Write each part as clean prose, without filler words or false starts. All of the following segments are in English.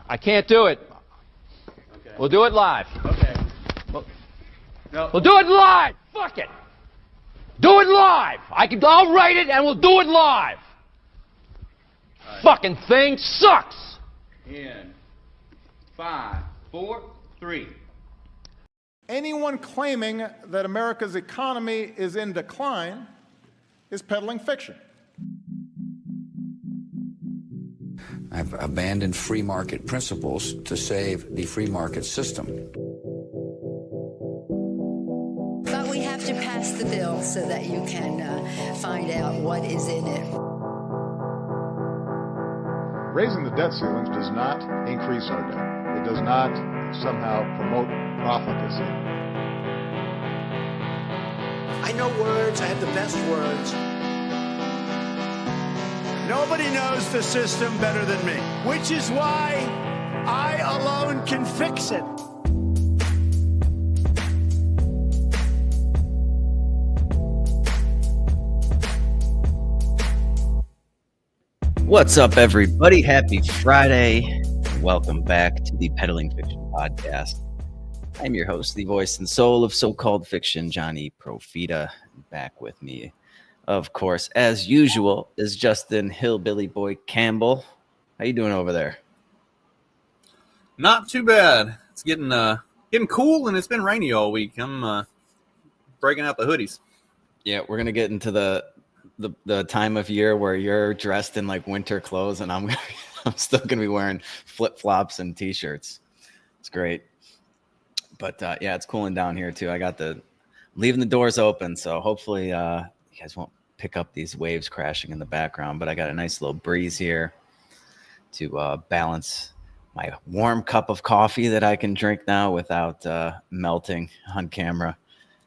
I can't do it. Okay. We'll do it live. Okay. No. We'll do it live. Fuck it. Do it live. I'll write it and we'll do it live. Right. Fucking thing sucks. In 5, 4, 3. Anyone claiming that America's economy is in decline is peddling fiction. I've abandoned free market principles to save the free market system. But we have to pass the bill so that you can find out what is in it. Raising the debt ceilings does not increase our debt. It does not somehow promote profligacy. I know words. I have the best words. Nobody knows the system better than me, which is why I alone can fix it. What's up, everybody? Happy Friday. Welcome back to the Peddling Fiction Podcast. I'm your host, the voice and soul of so-called fiction, Johnny Profita. Back with me, of course, as usual, is Justin Hillbilly Boy Campbell. How you doing over there? Not too bad. It's getting cool, and it's been rainy all week. I'm breaking out the hoodies. Yeah, we're gonna get into the time of year where you're dressed in like winter clothes, and I'm still gonna be wearing flip-flops and t-shirts. It's great. But yeah, it's cooling down here too. I got leaving the doors open, so hopefully you guys won't pick up these waves crashing in the background. But I got a nice little breeze here to balance my warm cup of coffee that I can drink now without melting on camera.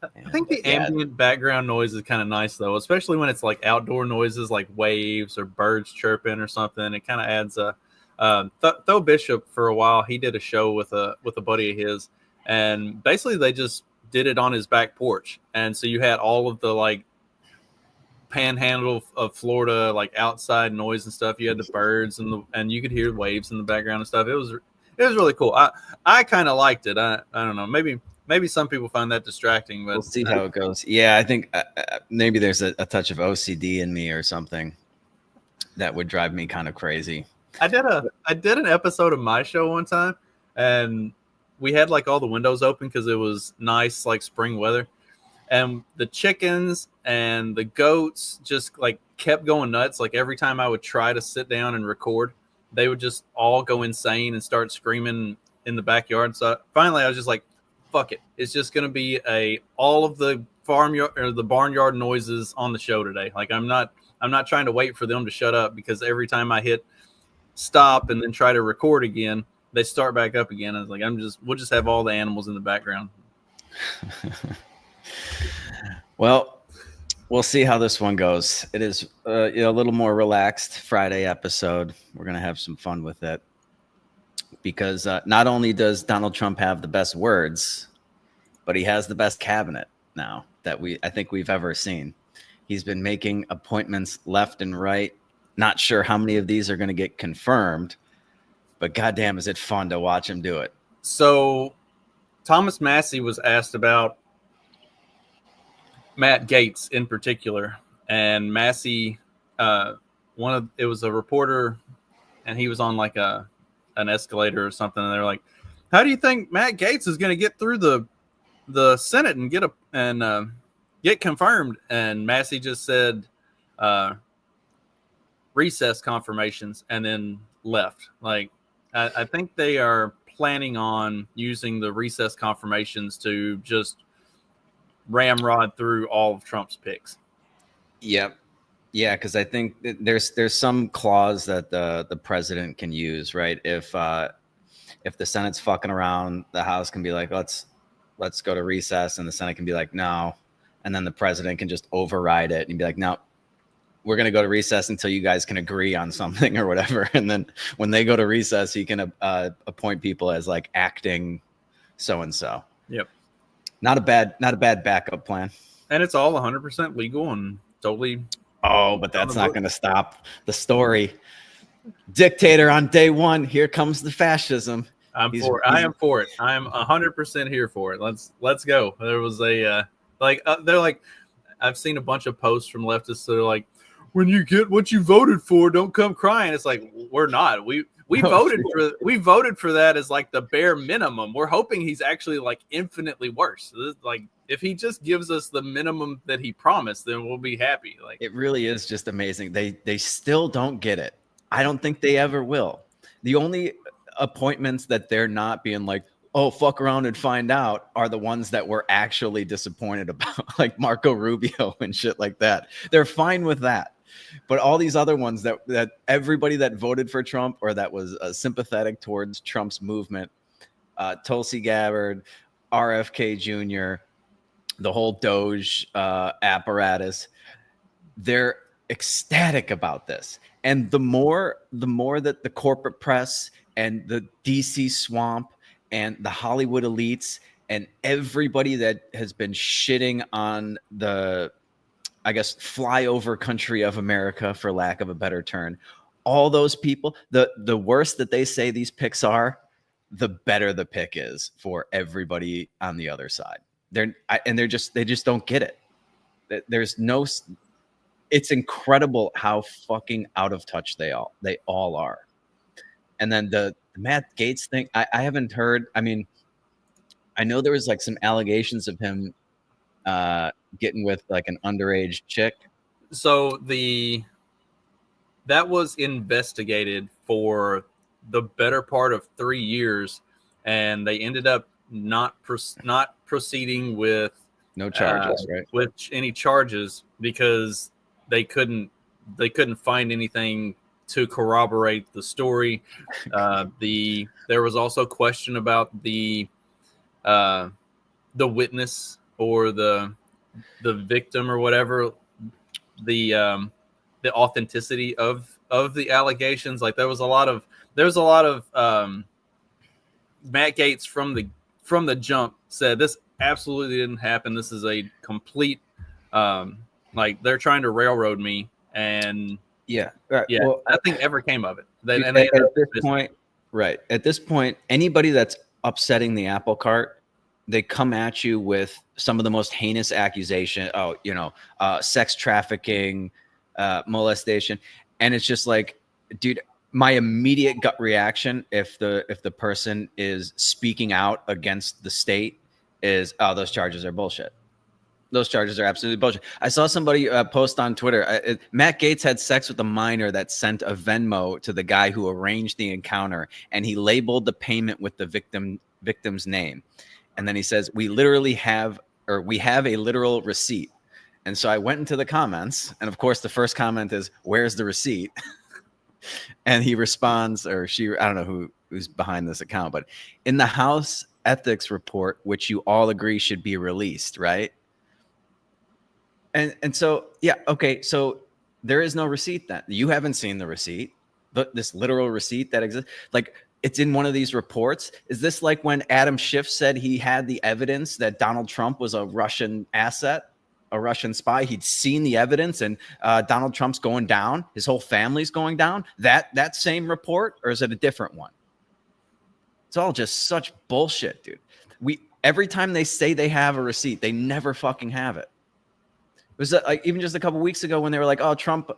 I think the ambient background noise is kind of nice, though, especially when it's like outdoor noises like waves or birds chirping or something. It kind of adds a Tho Bishop for a while. He did a show with a buddy of his, and basically they just did it on his back porch. And so you had all of the like panhandle of Florida, like outside noise and stuff. You had the birds and you could hear waves in the background and stuff. It was really cool. I kind of liked it. I don't know. Maybe some people find that distracting, but we'll see how it goes. Yeah, I think maybe there's a touch of OCD in me or something that would drive me kind of crazy. I did an episode of my show one time, and we had like all the windows open because it was nice, like spring weather, and the chickens and the goats just like kept going nuts. Like every time I would try to sit down and record, they would just all go insane and start screaming in the backyard. So finally, I was just like, fuck it. It's just going to be all of the farmyard or the barnyard noises on the show today. Like I'm not trying to wait for them to shut up, because every time I hit stop and then try to record again, they start back up again. I was like, we'll just have all the animals in the background. Well, we'll see how this one goes. It is a little more relaxed Friday episode. We're going to have some fun with it. Because not only does Donald Trump have the best words, but he has the best cabinet now that I think we've ever seen. He's been making appointments left and right. Not sure how many of these are going to get confirmed, but goddamn, is it fun to watch him do it. So Thomas Massie was asked about Matt Gaetz in particular, and Massie, it was a reporter, and he was on like an escalator or something, and they're like, how do you think Matt Gaetz is going to get through the Senate and get confirmed? And Massie just said recess confirmations and then left. Like I think they are planning on using the recess confirmations to just ramrod through all of Trump's picks. Yep. Yeah, because I think there's some clause that the president can use, right? If the Senate's fucking around, the House can be like, let's go to recess, and the Senate can be like, no, and then the president can just override it and be like, no, we're going to go to recess until you guys can agree on something or whatever. And then when they go to recess, he can appoint people as like acting so and so. Yep. Not a bad backup plan. And it's all 100% legal and totally. Oh, but that's not going to stop the story. Dictator on day one. Here comes the fascism. I am for it. I am 100% here for it. Let's go. There was a they're like, I've seen a bunch of posts from leftists that are like, when you get what you voted for, don't come crying. It's like, we're not. We voted for that as like the bare minimum. We're hoping he's actually like infinitely worse. Like, if he just gives us the minimum that he promised, then we'll be happy. Like, it really is just amazing. They still don't get it. I don't think they ever will. The only appointments that they're not being like, oh, fuck around and find out, are the ones that we're actually disappointed about, like Marco Rubio and shit like that. They're fine with that. But all these other ones that everybody that voted for Trump or that was sympathetic towards Trump's movement, Tulsi Gabbard, RFK Jr., the whole Doge apparatus, they're ecstatic about this. And the more that the corporate press and the DC swamp and the Hollywood elites and everybody that has been shitting on the, I guess, flyover country of America, for lack of a better term, all those people, the worse that they say these picks are, the better the pick is for everybody on the other side. They just don't get it. There's no. It's incredible how fucking out of touch they all are. And then the Matt Gaetz thing, I haven't heard. I mean, I know there was like some allegations of him getting with like an underage chick. So that was investigated for the better part of 3 years, and they ended up not proceeding with no charges, right? With any charges, because they couldn't find anything to corroborate the story. There was also question about the witness or the victim or whatever, the authenticity of the allegations. Like, there was a lot of Matt Gaetz from the jump said this absolutely didn't happen. This is a complete like, they're trying to railroad me. And yeah, right. Yeah, well, nothing ever came of it. At this point, anybody that's upsetting the apple cart, they come at you with some of the most heinous accusation. Oh, sex trafficking, molestation, and it's just like, dude, my immediate gut reaction, if the person is speaking out against the state, is, oh, those charges are bullshit. Those charges are absolutely bullshit. I saw somebody post on Twitter, Matt Gaetz had sex with a minor that sent a Venmo to the guy who arranged the encounter, and he labeled the payment with the victim's name. And then he says, we have a literal receipt. And so I went into the comments, and of course the first comment is, where's the receipt? And he responds, or she, I don't know who's behind this account, but in the House ethics report, which you all agree should be released, right? And so, yeah, okay, so there is no receipt then. You haven't seen the receipt, but this literal receipt that exists, like, it's in one of these reports. Is this like when Adam Schiff said he had the evidence that Donald Trump was a Russian asset, a Russian spy? He'd seen the evidence, and Donald Trump's going down. His whole family's going down. That same report, or is it a different one? It's all just such bullshit, dude. Every time they say they have a receipt, they never fucking have it. It was like even just a couple weeks ago when they were like, "Oh, Trump,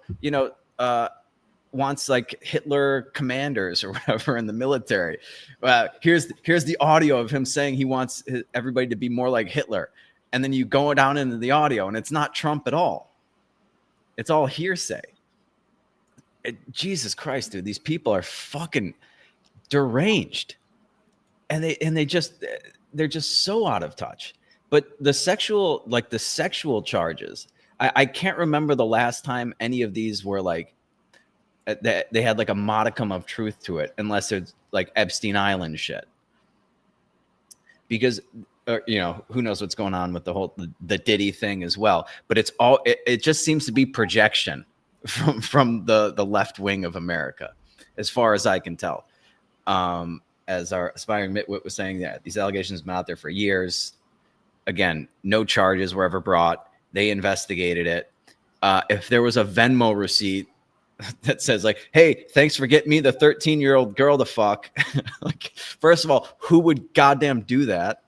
wants like Hitler commanders or whatever in the military." Here's the audio of him saying he wants everybody to be more like Hitler, and then you go down into the audio, and it's not Trump at all. It's all hearsay. Jesus Christ, dude, these people are fucking deranged, and they're just so out of touch. But the sexual charges, I can't remember the last time any of these were like, they had like a modicum of truth to it, unless it's like Epstein Island shit. Because, who knows what's going on with the Diddy thing as well. But it just seems to be projection from the left wing of America, as far as I can tell. As our aspiring Mitwit was saying, yeah, these allegations have been out there for years. Again, no charges were ever brought. They investigated it. If there was a Venmo receipt that says like, hey, thanks for getting me the 13-year-old girl to fuck. Like, first of all, who would goddamn do that?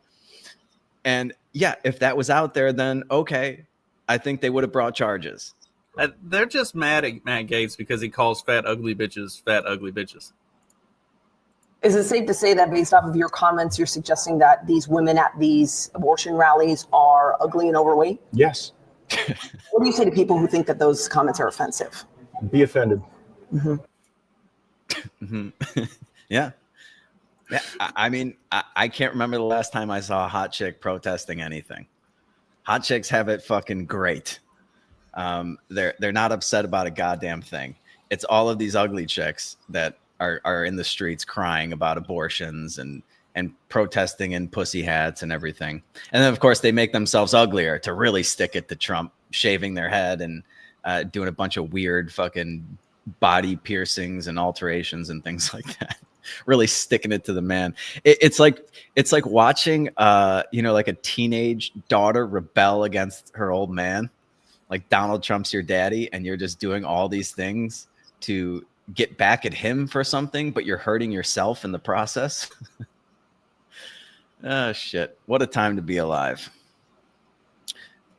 And yeah, if that was out there, then okay, I think they would have brought charges. They're just mad at Matt Gaetz because he calls fat ugly bitches fat ugly bitches. Is it safe to say that based off of your comments, you're suggesting that these women at these abortion rallies are ugly and overweight? Yes. What do you say to people who think that those comments are offensive? Be offended. Yeah. I mean, I can't remember the last time I saw a hot chick protesting anything. Hot chicks have it fucking great. They're not upset about a goddamn thing. It's all of these ugly chicks that are in the streets crying about abortions and protesting in pussy hats and everything. And then of course they make themselves uglier to really stick it to Trump, shaving their head and doing a bunch of weird fucking body piercings and alterations and things like that. Really sticking it to the man. It's like watching like a teenage daughter rebel against her old man. Like Donald Trump's your daddy, and you're just doing all these things to get back at him for something, but you're hurting yourself in the process. Oh shit! What a time to be alive.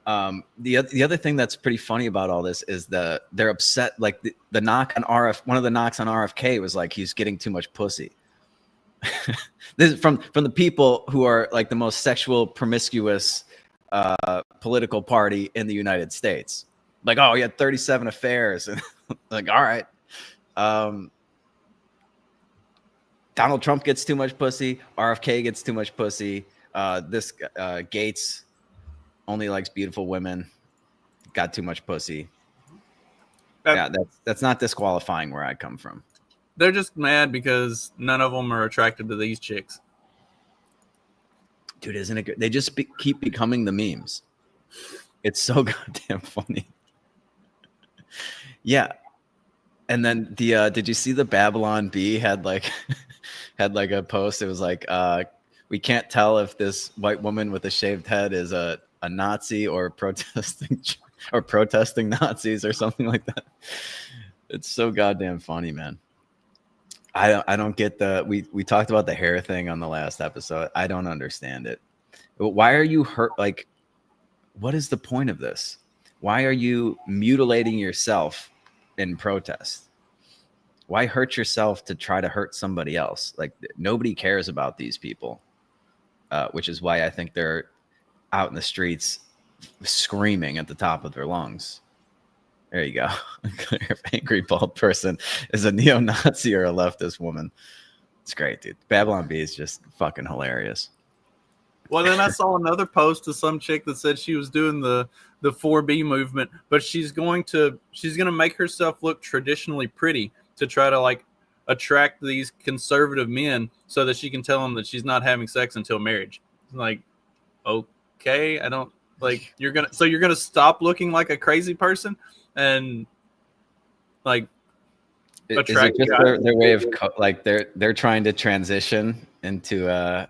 The other thing that's pretty funny about all this is they're upset. Like the knock on one of the knocks on RFK was like he's getting too much pussy. This is from the people who are like the most sexual promiscuous political party in the United States. Like, oh, he had 37 affairs, and like, all right. Donald Trump gets too much pussy. RFK gets too much pussy. This Gaetz only likes beautiful women. Got too much pussy. Yeah, that's not disqualifying where I come from. They're just mad because none of them are attracted to these chicks. Dude, isn't it good? They just keep becoming the memes. It's so goddamn funny. Yeah. And then did you see the Babylon Bee had like a post? It was like, we can't tell if this white woman with a shaved head is a Nazi or protesting Nazis or something like that. It's so goddamn funny, man. I don't get we talked about the hair thing on the last episode. I don't understand it. Why are you hurt? Like, what is the point of this? Why are you mutilating yourself in protest? Why hurt yourself to try to hurt somebody else? Like, nobody cares about these people, which is why I think they're out in the streets screaming at the top of their lungs. There you go. If angry bald person is a neo-Nazi or a leftist woman. It's great, dude. Babylon Bee is just fucking hilarious. Well, then I saw another post of some chick that said she was doing the 4B movement, but she's going to make herself look traditionally pretty to try to like attract these conservative men so that she can tell them that she's not having sex until marriage. Like, okay, I don't like you're gonna stop looking like a crazy person and like attract. Is it just their way of like they're trying to transition into a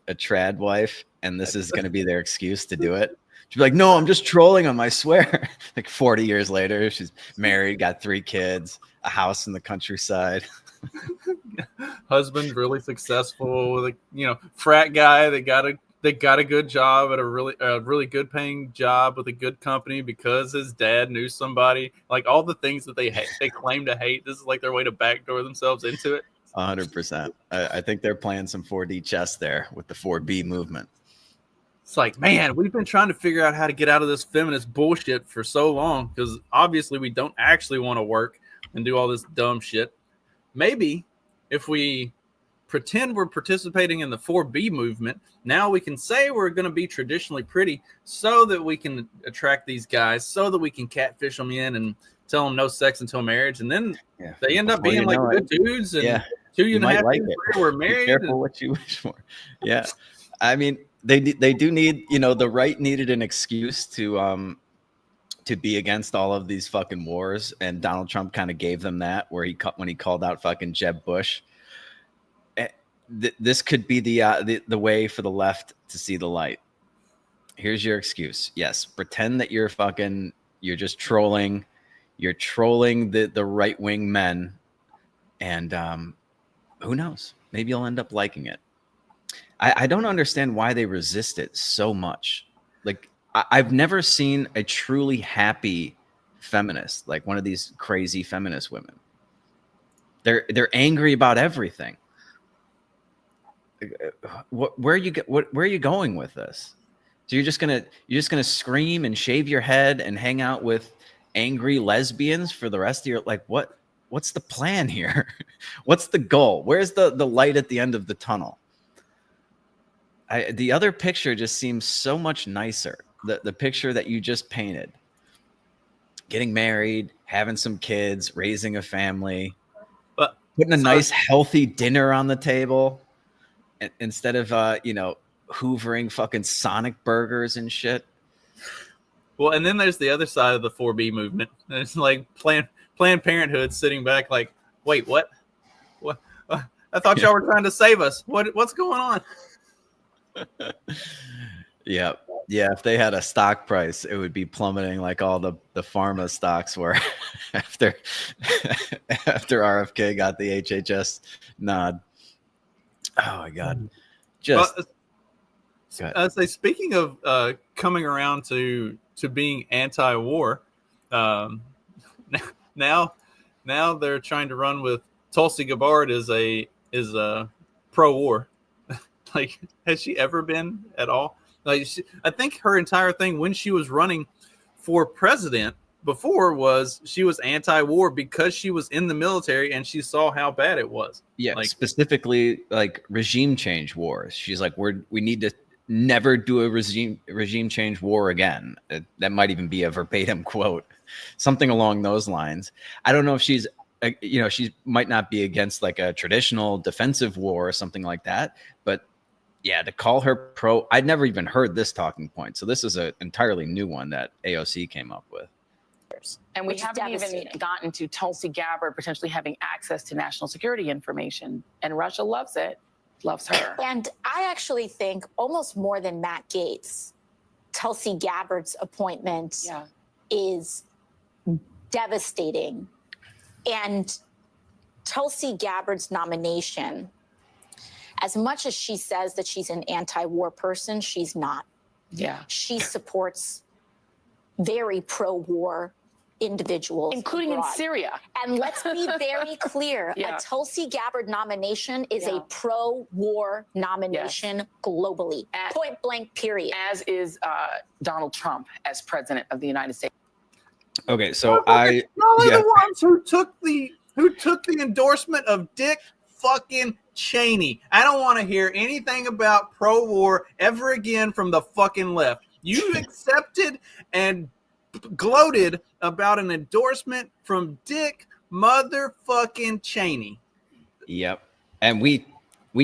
trad wife, and this is going to be their excuse to do it? She'd be like, no, I'm just trolling them, I swear. Like 40 years later, she's married, got 3 kids, a house in the countryside. Husband's really successful, with a frat guy that got a good job at a really good paying job with a good company because his dad knew somebody. Like all the things that they claim to hate. This is like their way to backdoor themselves into it. 100%. I think they're playing some 4D chess there with the 4B movement. It's like, man, we've been trying to figure out how to get out of this feminist bullshit for so long because obviously we don't actually want to work and do all this dumb shit. Maybe if we pretend we're participating in the 4B movement, now we can say we're going to be traditionally pretty so that we can attract these guys, so that we can catfish them in and tell them no sex until marriage. And then they end up being like good dudes. And 2.5 years later, we're married. Be careful what you wish for. Yeah. I mean, they do need, the right needed an excuse to be against all of these fucking wars. And Donald Trump kind of gave them that when he called out fucking Jeb Bush. This could be the way for the left to see the light. Here's your excuse. Yes, pretend that you're just trolling. You're trolling the right wing men, and who knows? Maybe you'll end up liking it. I don't understand why they resist it so much. Like I've never seen a truly happy feminist, like one of these crazy feminist women. They're angry about everything. Where are you going with this? So you're just gonna scream and shave your head and hang out with angry lesbians for the rest of your what's the plan here? What's the goal? Where's the light at the end of the tunnel? The other picture just seems so much nicer. The picture that you just painted. Getting married, having some kids, raising a family, But putting a nice healthy dinner on the table instead of hoovering fucking Sonic burgers and shit. Well, and then there's the other side of the 4B movement. It's like Planned Parenthood sitting back like, wait, what? What? I thought y'all were trying to save us. What's going on? Yeah. If they had a stock price, it would be plummeting like all the pharma stocks were after RFK got the HHS nod. Oh my God. I say, speaking of coming around to being anti-war, now they're trying to run with Tulsi Gabbard is a pro-war. Like, has she ever been at all? Like, I think her entire thing when she was running for president before was she was anti-war because she was in the military and she saw how bad it was. Yeah, like, specifically like regime change wars. She's like, we need to never do a regime change war again. That might even be a verbatim quote, something along those lines. I don't know if she's, she might not be against like a traditional defensive war or something like that, but yeah, to call her pro, I'd never even heard this talking point. So this is an entirely new one that AOC came up with. And we haven't even gotten to Tulsi Gabbard potentially having access to national security information. And Russia loves it, loves her. And I actually think almost more than Matt Gaetz, Tulsi Gabbard's appointment is devastating. And Tulsi Gabbard's nomination, as much as she says that she's an anti-war person, she's not. Yeah. She supports very pro-war individuals. Including abroad. in Syria. And let's be very clear, a Tulsi Gabbard nomination is a pro-war nomination globally. Point blank, period. As is Donald Trump as president of the United States. Okay, so y'all are the ones who took the endorsement of Dick fucking Cheney. I don't want to hear anything about pro-war ever again from the fucking left. You accepted and gloated about an endorsement from Dick motherfucking Cheney. Yep. And we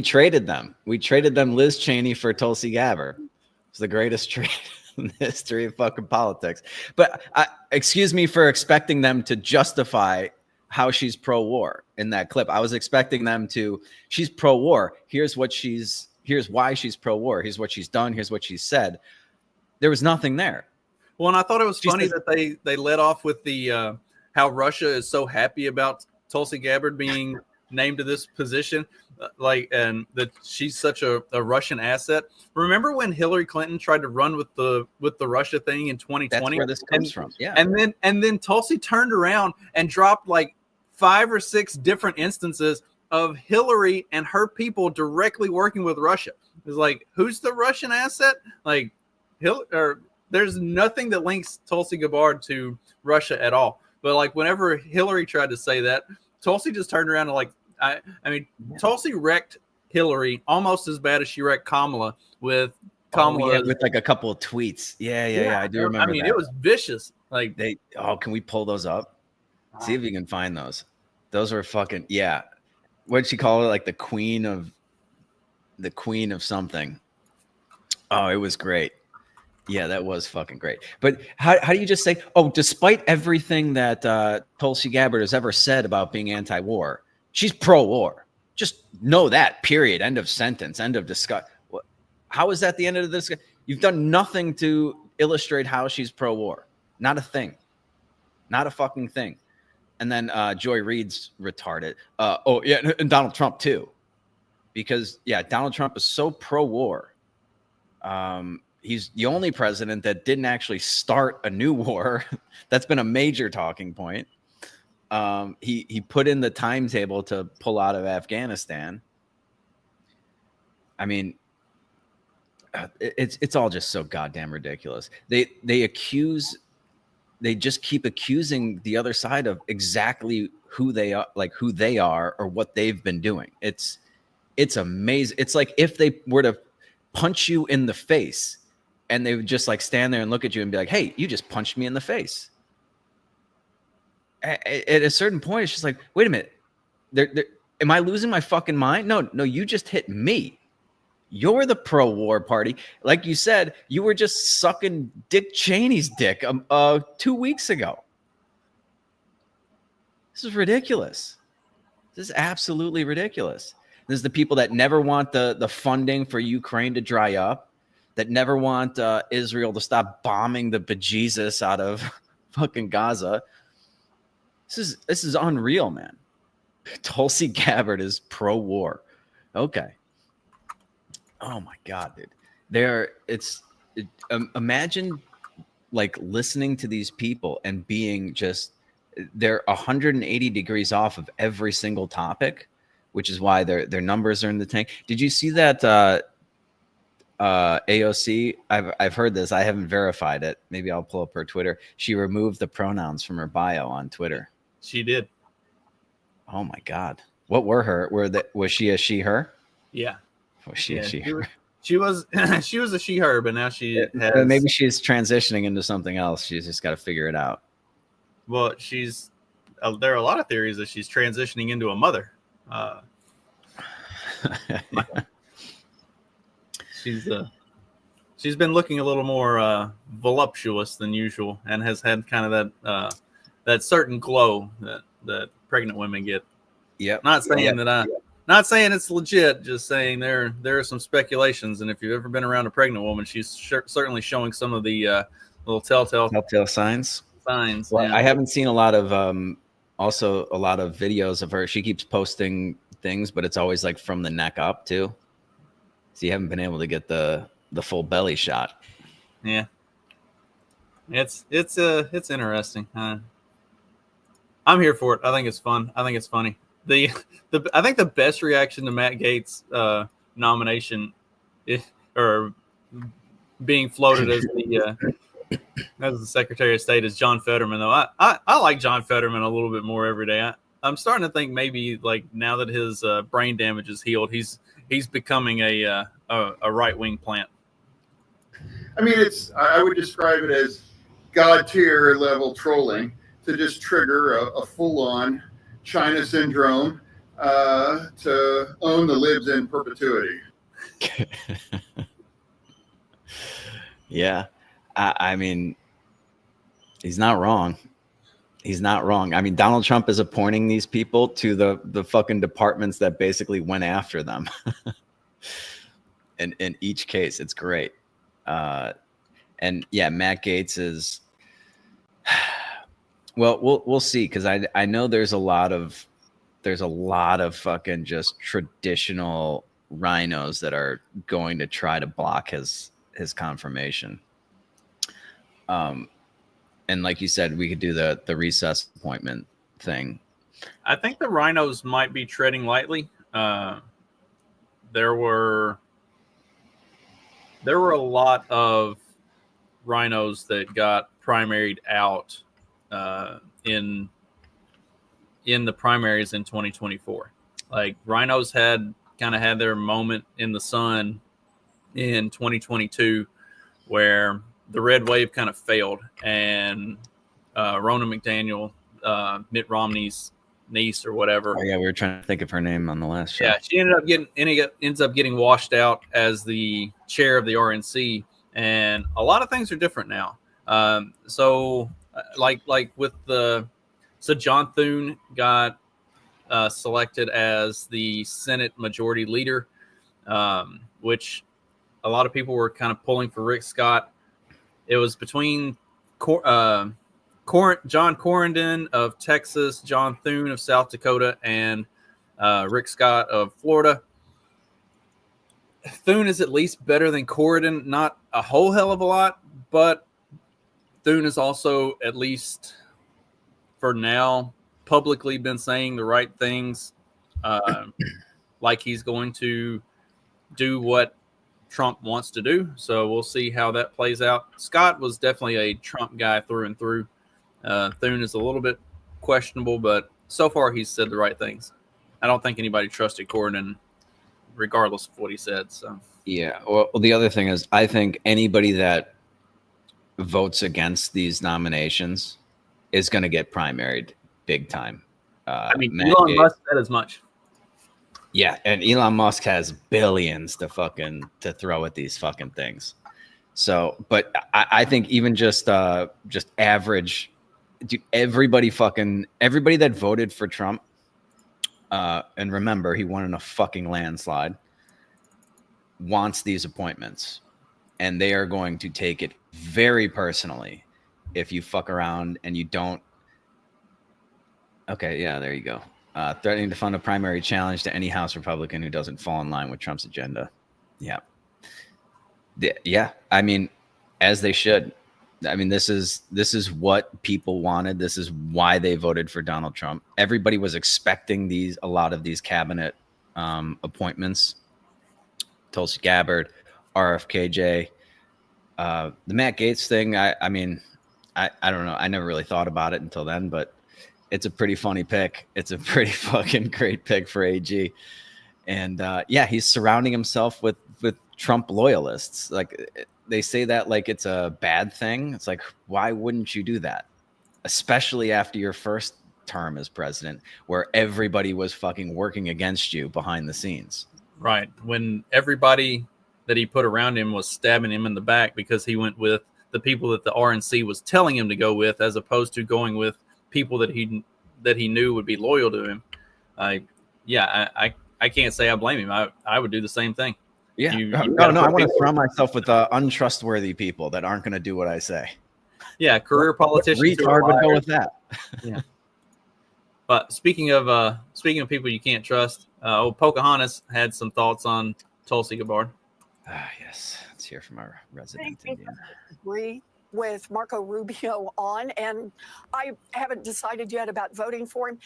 traded them. We traded them Liz Cheney for Tulsi Gabbard. It's the greatest trade in the history of fucking politics. But excuse me for expecting them to justify how she's pro-war in that clip. I was expecting them to, she's pro-war. Here's why she's pro-war. Here's what she's done. Here's what she's said. There was nothing there. Well, and I thought it was funny that they led off with the how Russia is so happy about Tulsi Gabbard being named to this position, and that she's such a Russian asset. Remember when Hillary Clinton tried to run with the Russia thing in 2020? That's where this comes from. Yeah. And then Tulsi turned around and dropped like 5 or 6 different instances of Hillary and her people directly working with Russia. It's like, who's the Russian asset? Like, there's nothing that links Tulsi Gabbard to Russia at all. But like, whenever Hillary tried to say that, Tulsi just turned around and like, I mean, Tulsi wrecked Hillary almost as bad as she wrecked Kamala with Kamala with like a couple of tweets. Yeah. I do remember. I mean, that. It was vicious. Like can we pull those up? See if you can find those. Those were fucking What'd she call it? Like the queen of something. Oh, it was great. Yeah, that was fucking great. But how do you just say, despite everything that Tulsi Gabbard has ever said about being anti-war, she's pro-war. Just know that, period. End of sentence. End of discuss. How is that the end of the discussion? You've done nothing to illustrate how she's pro-war. Not a thing. Not a fucking thing. And then Joy Reid's retarded. Oh, yeah, and Donald Trump, too. Because, yeah, Donald Trump is so pro-war. He's the only president that didn't actually start a new war. That's been a major talking point. He put in the timetable to pull out of Afghanistan. I mean, it's all just so goddamn ridiculous. They just keep accusing the other side of exactly who they are or what they've been doing. It's amazing. It's like if they were to punch you in the face and they would just like stand there and look at you and be like, hey, you just punched me in the face. At a certain point, it's just like, wait a minute. Am I losing my fucking mind? No, you just hit me. You're the pro-war party. Like you said, you were just sucking Dick Cheney's dick 2 weeks ago. This is ridiculous. This is absolutely ridiculous. This is the people that never want the funding for Ukraine to dry up, that never want Israel to stop bombing the bejesus out of fucking Gaza. This is unreal, man. Tulsi Gabbard is pro-war. Okay. Oh my God, dude. Imagine like listening to these people and being just, they're 180 degrees off of every single topic, which is why their numbers are in the tank. Did you see that AOC? I've heard this. I haven't verified it. Maybe I'll pull up her Twitter. She removed the pronouns from her bio on Twitter. She did. Oh my God. What were her? Was she a she her? Yeah. Was she a she her? She was a she her, but now she has, maybe she's transitioning into something else. She's just got to figure it out. Well, there are a lot of theories that she's transitioning into a mother. She's been looking a little more voluptuous than usual, and has had kind of that certain glow that pregnant women get. Yep. Not saying it's legit, just saying there are some speculations, and if you've ever been around a pregnant woman, she's certainly showing some of the little telltale signs. Well, yeah. I haven't seen a lot of videos of her. She keeps posting things, but it's always like from the neck up too. So you haven't been able to get the full belly shot. Yeah, it's interesting. I'm here for it. I think it's fun. I think it's funny. I think the best reaction to Matt Gaetz' nomination or being floated as the Secretary of State is John Fetterman, though. I like John Fetterman a little bit more every day. I'm starting to think maybe like now that his brain damage is healed, he's becoming a right-wing plant. I mean, I would describe it as God tier level trolling to just trigger a full-on China syndrome to own the libs in perpetuity. Yeah. I mean, he's not wrong. He's not wrong. I mean, Donald Trump is appointing these people to the fucking departments that basically went after them. In each case, it's great. And yeah, Matt Gaetz is, well, we'll see. Cause I know there's a lot of fucking just traditional rhinos that are going to try to block his confirmation. And like you said, we could do the recess appointment thing. I think the rhinos might be treading lightly. There were a lot of rhinos that got primaried out in the primaries in 2024. Like rhinos had their moment in the sun in 2022 where the red wave kind of failed, and Ronna McDaniel, Mitt Romney's niece or whatever. Oh yeah, we were trying to think of her name on the last show. Yeah, she ends up getting washed out as the chair of the RNC, and a lot of things are different now. So John Thune got selected as the Senate Majority Leader, which a lot of people were kind of pulling for Rick Scott. It was between Cory John Corrigan of Texas, John Thune of South Dakota, and Rick Scott of Florida. Thune is at least better than Corrigan, not a whole hell of a lot, but Thune has also, at least for now, publicly been saying the right things, like he's going to do what Trump wants to do. So we'll see how that plays out. Scott was definitely a Trump guy through and through. Thune is a little bit questionable, but so far he's said the right things. I don't think anybody trusted Corrigan, regardless of what he said. So yeah. Well, the other thing is, I think anybody that votes against these nominations is going to get primaried big time. I mean, Elon Musk said as much. Yeah, and Elon Musk has billions to throw at these fucking things. So, but I think even just average, dude, everybody that voted for Trump, and remember, he won in a fucking landslide, wants these appointments, and they are going to take it very personally if you fuck around and you don't. Okay, yeah, there you go. Threatening to fund a primary challenge to any House Republican who doesn't fall in line with Trump's agenda. Yeah. Yeah. I mean, as they should. I mean, this is what people wanted. This is why they voted for Donald Trump. Everybody was expecting a lot of these cabinet appointments. Tulsi Gabbard, RFKJ, the Matt Gaetz thing. I mean, I don't know. I never really thought about it until then, but it's a pretty funny pick. It's a pretty fucking great pick for AG. And yeah, he's surrounding himself with Trump loyalists. Like, they say that like it's a bad thing. It's like, why wouldn't you do that? Especially after your first term as president, where everybody was fucking working against you behind the scenes. Right. When everybody that he put around him was stabbing him in the back because he went with the people that the RNC was telling him to go with, as opposed to going with people that he knew would be loyal to him. I can't say I blame him. I would do the same thing. Yeah. I want to surround myself with untrustworthy people that aren't going to do what I say. Yeah, career politicians. Retard would go with that. Yeah. But speaking of people you can't trust, Pocahontas had some thoughts on Tulsi Gabbard. Yes, let's hear from our resident I Indian. agree with Marco Rubio on, and I haven't decided yet about voting for him,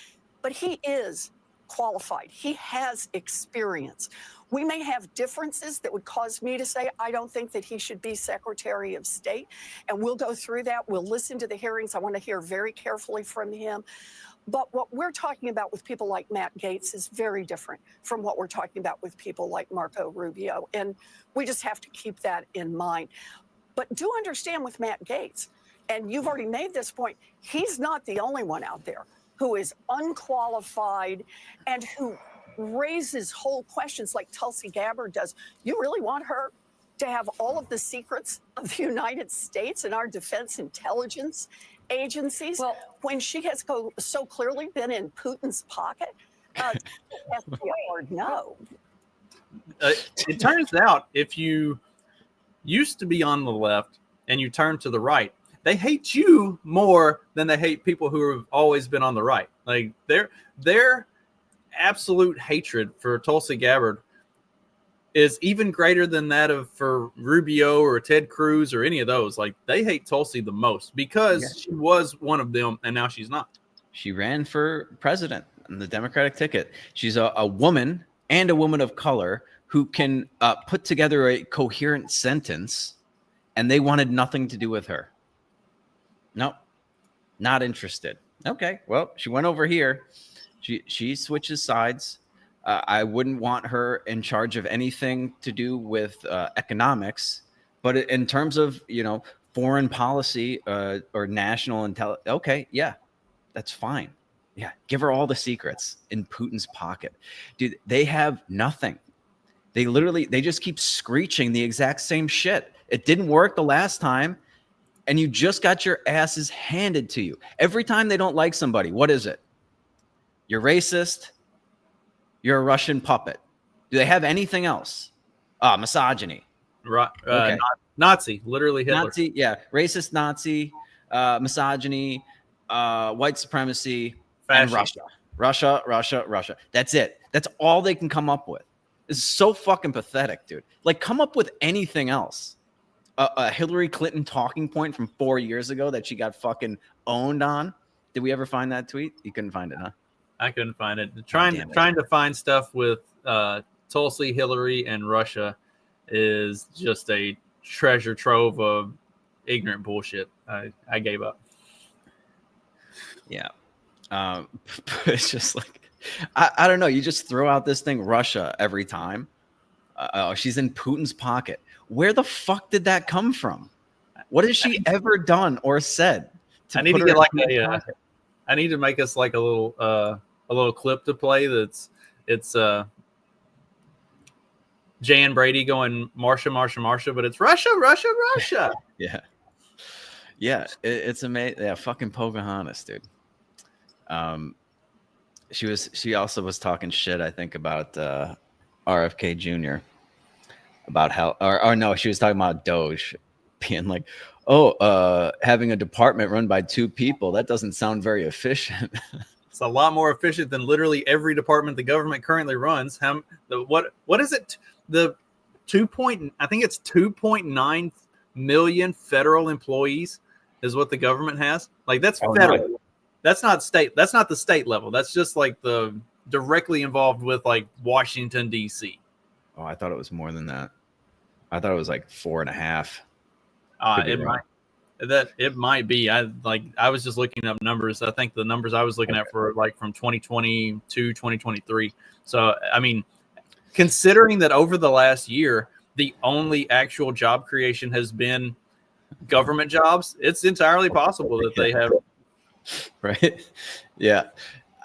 but he is qualified. He has experience. We may have differences that would cause me to say, I don't think that he should be Secretary of State. And we'll go through that. We'll listen to the hearings. I want to hear very carefully from him. But what we're talking about with people like Matt Gaetz is very different from what we're talking about with people like Marco Rubio. And we just have to keep that in mind. But do understand with Matt Gaetz, and you've already made this point, he's not the only one out there who is unqualified and who raises whole questions like Tulsi Gabbard does. You really want her to have all of the secrets of the United States and our defense intelligence agencies when she has so clearly been in Putin's pocket? FBI, no. It turns out if you used to be on the left and you turn to the right, they hate you more than they hate people who have always been on the right. Like their absolute hatred for Tulsi Gabbard is even greater than that for Rubio or Ted Cruz or any of those. Like, they hate Tulsi the most because she was one of them and now she's not. She ran for president on the Democratic ticket. She's a woman and a woman of color who can put together a coherent sentence, and they wanted nothing to do with her. Nope, not interested. Okay, well, she went over here. She switches sides. I wouldn't want her in charge of anything to do with economics, but in terms of, foreign policy or national intelligence, okay, yeah, that's fine. Yeah, give her all the secrets in Putin's pocket. Dude, they have nothing. They just keep screeching the exact same shit. It didn't work the last time, and you just got your asses handed to you. Every time they don't like somebody, what is it? You're racist. You're a Russian puppet. Do they have anything else? Misogyny. Right. Okay. Nazi, literally Hitler. Nazi, yeah. Racist Nazi. misogyny, white supremacy, and Fascist. Russia. That's it. That's all they can come up with. It's so fucking pathetic, dude. Like, come up with anything else. A Hillary Clinton talking point from 4 years ago that she got fucking owned on. Did we ever find that tweet? You couldn't find it, huh? I couldn't find it. Trying to find stuff with Tulsi, Hillary, and Russia is just a treasure trove of ignorant bullshit. I gave up. Yeah. It's just like, I don't know. You just throw out this thing, Russia, every time. She's in Putin's pocket. Where the fuck did that come from? What has she ever done or said? I need to get like I need to make us like a little clip to play. It's Jan Brady going Marsha, but it's Russia. Yeah. It's amazing. Yeah, fucking Pocahontas, dude. She also was talking shit, I think, about RFK Jr. about how, or no, she was talking about Doge being like, having a department run by 2 people, that doesn't sound very efficient. It's a lot more efficient than literally every department the government currently runs. What is it? I think it's 2.9 million federal employees is what the government has. Like, that's federal. No. That's not state. That's not the state level. That's just like the directly involved with like Washington, D.C. Oh, I thought it was more than that. I thought it was like 4.5. It might be. I was just looking up numbers. I think the numbers I was looking at for like from 2020 to 2023. So, I mean, considering that over the last year, the only actual job creation has been government jobs, it's entirely possible that they have. Right. Yeah.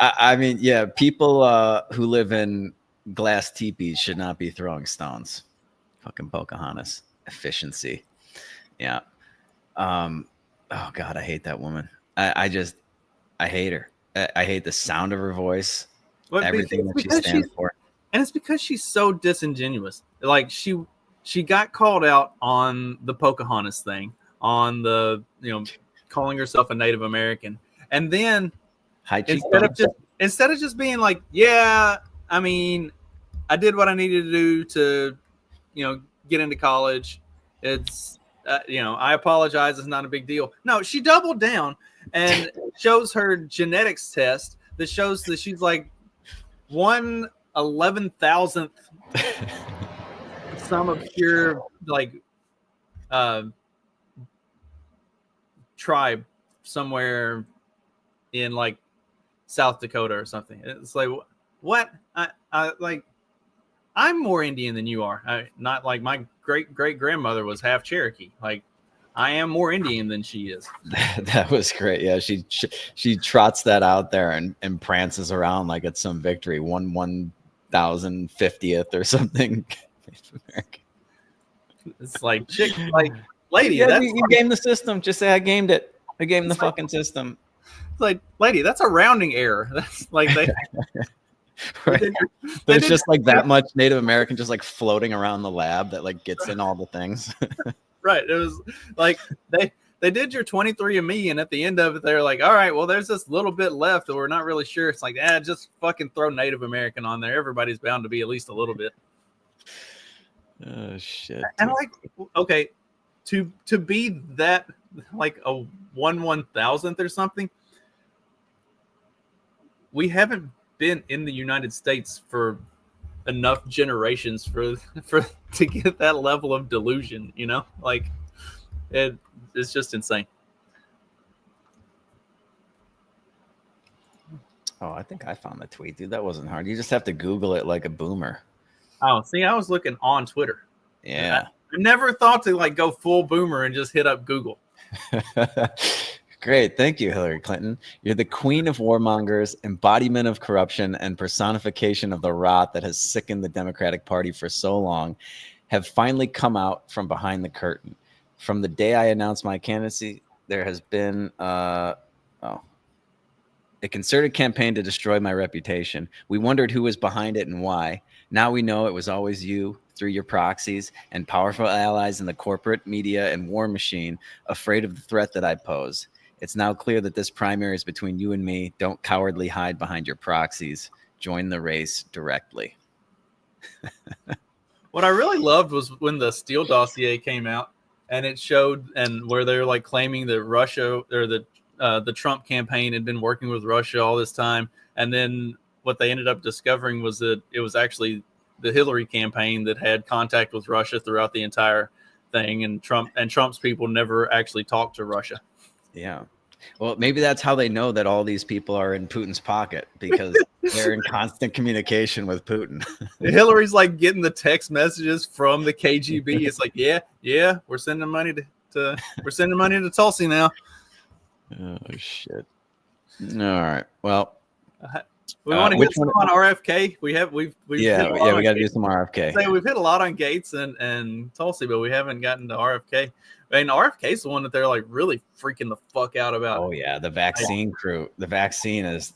I mean, yeah, people who live in glass teepees should not be throwing stones. Fucking Pocahontas. Efficiency. Yeah. Oh God, I hate that woman. I hate her. I hate the sound of her voice. But everything that she stands for. And it's because she's so disingenuous. Like she got called out on the Pocahontas thing, on the, calling herself a Native American. And then instead of just being like, yeah, I mean, I did what I needed to do to, get into college. It's, I apologize. It's not a big deal. No, she doubled down and shows her genetics test that shows that she's like 1/11,000th some obscure like tribe somewhere in like South Dakota or something. It's like, what? I'm more Indian than you are. Not like my great grandmother was half Cherokee. Like, I am more Indian than she is. That was great. Yeah, she trots that out there and prances around like it's some victory, 1,050th or something. It's like, chick, like, lady, yeah, you gamed the system. Just say I gamed it. I gamed the fucking system. It's like, lady, that's a rounding error. That's like they. Right. There's just like that much Native American just like floating around the lab that like gets in all the things. Right. It was like they did your 23andMe, and at the end of it, they're like, all right, well, there's this little bit left that we're not really sure. It's like, just fucking throw Native American on there. Everybody's bound to be at least a little bit. Oh shit. And like, okay, to be that like a 1/1000th or something, we haven't been in the United States for enough generations for to get that level of delusion, like it's just insane. Oh, I think I found the tweet, dude. That wasn't hard. You just have to Google it like a boomer. Oh, see, I was looking on Twitter. Yeah. I never thought to like go full boomer and just hit up Google. Great. Thank you, Hillary Clinton. You're the queen of warmongers, embodiment of corruption, and personification of the rot that has sickened the Democratic Party for so long, have finally come out from behind the curtain. From the day I announced my candidacy, there has been a concerted campaign to destroy my reputation. We wondered who was behind it and why. Now we know it was always you, through your proxies and powerful allies in the corporate media and war machine, afraid of the threat that I pose. It's now clear that this primary is between you and me. Don't cowardly hide behind your proxies. Join the race directly. What I really loved was when the Steele dossier came out, and it showed, and where they're like claiming that Russia or the Trump campaign had been working with Russia all this time, and then what they ended up discovering was that it was actually the Hillary campaign that had contact with Russia throughout the entire thing, and Trump's people never actually talked to Russia. Yeah. Well, maybe that's how they know that all these people are in Putin's pocket, because they're in constant communication with Putin. Hillary's like getting the text messages from the KGB. It's like, yeah, we're sending money to Tulsi now. Oh shit! All right. Well, we want to hit some on RFK. We got to do some RFK. Say we've hit a lot on Gates and Tulsi, but we haven't gotten to RFK. I mean, RFK's the one that they're like really freaking the fuck out about. Oh yeah, the vaccine crew. The vaccine is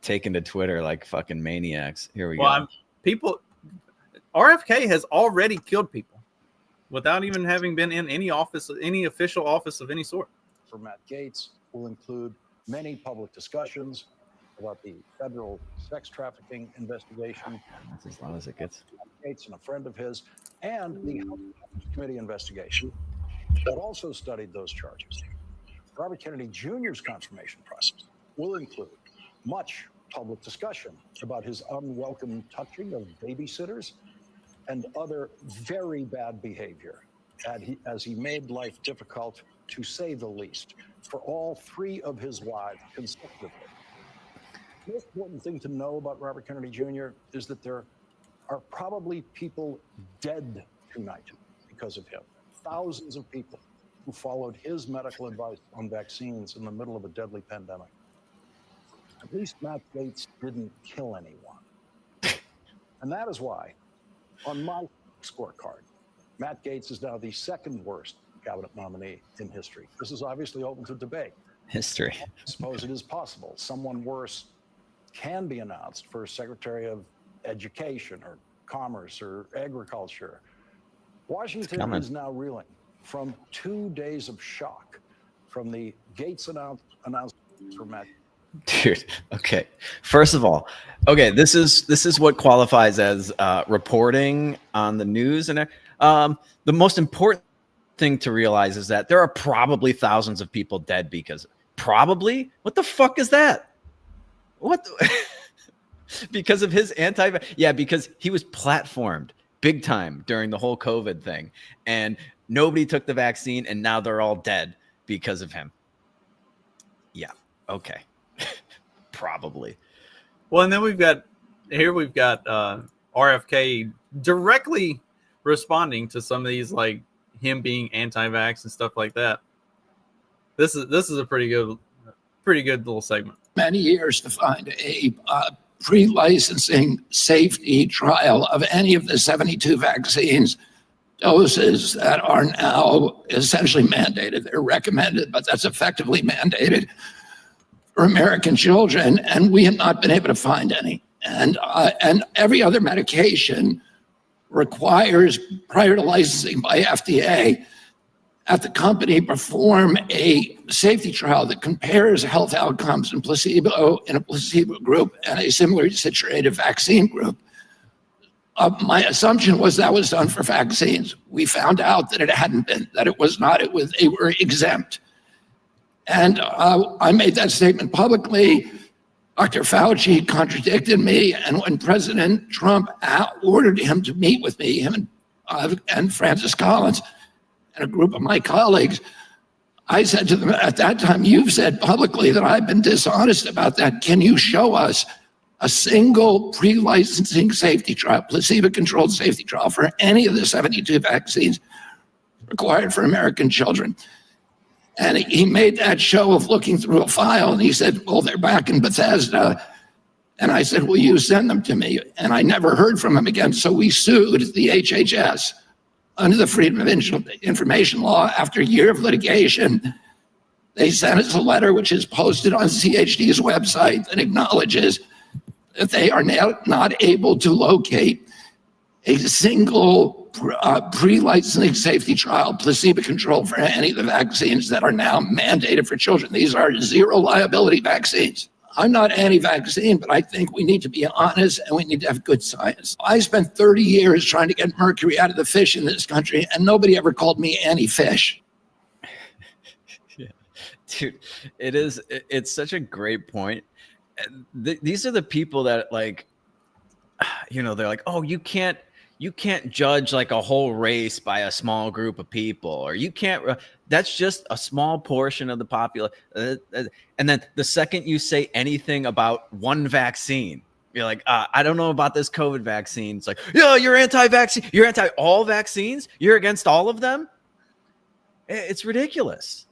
taken to Twitter like fucking maniacs. Here we go. RFK has already killed people without even having been in any office, any official office of any sort. For Matt Gaetz will include many public discussions about the federal sex trafficking investigation. That's as long as it gets. Gaetz and a friend of his, and the House Committee investigation that also studied those charges. Robert Kennedy Jr.'s confirmation process will include much public discussion about his unwelcome touching of babysitters and other very bad behavior as he made life difficult, to say the least, for all three of his wives consecutively. The most important thing to know about Robert Kennedy Jr. is that there are probably people dead tonight because of him. Thousands of people who followed his medical advice on vaccines in the middle of a deadly pandemic. At least Matt Gaetz didn't kill anyone. And that is why, on my scorecard, Matt Gaetz is now the second worst cabinet nominee in history. This is obviously open to debate. History. I suppose it is possible someone worse can be announced for Secretary of Education or Commerce or Agriculture. Washington is now reeling from 2 days of shock from the Gaetz announcement for Matt. Dude, okay. First of all, okay, this is what qualifies as reporting on the news, and the most important thing to realize is that there are probably thousands of people dead because probably. What the fuck is that? What? Because of his because he was platformed big time during the whole COVID thing, and nobody took the vaccine, and now they're all dead because of him. Yeah. Okay. Probably. Well, and then we've got RFK directly responding to some of these, like him being anti-vax and stuff like that. This is a pretty good little segment. Many years to find a pre-licensing safety trial of any of the 72 vaccines doses that are now essentially mandated. They're recommended, but that's effectively mandated for American children, and we have not been able to find any. And every other medication requires, prior to licensing by FDA, that the company perform a safety trial that compares health outcomes in placebo in a placebo group and a similarly situated vaccine group. My assumption was that was done for vaccines. We found out that it hadn't been, that it was not. They were exempt. And I made that statement publicly. Dr. Fauci contradicted me, and when President Trump ordered him to meet with me, him and Francis Collins and a group of my colleagues, I said to them at that time, "You've said publicly that I've been dishonest about that. Can you show us a single pre-licensing safety trial, placebo-controlled safety trial for any of the 72 vaccines required for American children?" And he made that show of looking through a file, and he said, "Well, they're back in Bethesda." And I said, "Will you send them to me?" And I never heard from him again. So we sued the HHS under the Freedom of Information Law. After a year of litigation, they sent us a letter, which is posted on CHD's website, that acknowledges that they are now not able to locate a single pre-licensing safety trial, placebo control for any of the vaccines that are now mandated for children. These are zero liability vaccines. I'm not anti-vaccine, but I think we need to be honest and we need to have good science. I spent 30 years trying to get mercury out of the fish in this country, and nobody ever called me anti-fish. Yeah. Dude, it's such a great point. These are the people that, like, you know, they're like, oh, you can't judge like a whole race by a small group of people, or you can't, that's just a small portion of the population. And then the second you say anything about one vaccine, you're like, I don't know about this COVID vaccine. It's like, yeah, you're anti-vaccine. You're anti all vaccines. You're against all of them. It's ridiculous.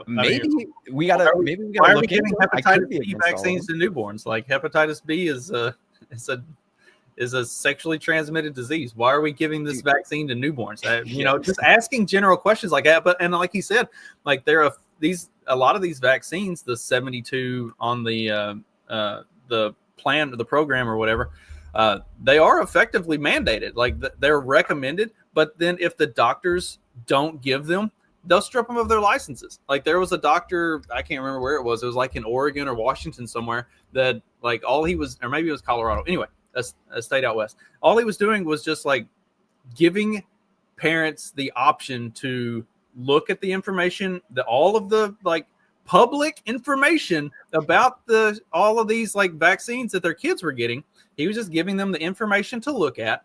Maybe we gotta look giving into hepatitis B vaccines to newborns. Like hepatitis B is a sexually transmitted disease. Why are we giving this vaccine to newborns? You know, just asking general questions like that. But, and like he said, like there are a lot of these vaccines, the 72 on the plan, the program or whatever, they are effectively mandated. Like they're recommended, but then if the doctors don't give them, they'll strip them of their licenses. Like there was a doctor, I can't remember where it was like in Oregon or Washington somewhere, that like all he was, or maybe it was Colorado. Anyway, a state out west. All he was doing was just like giving parents the option to look at the information, all of the like public information about all of these like vaccines that their kids were getting. He was just giving them the information to look at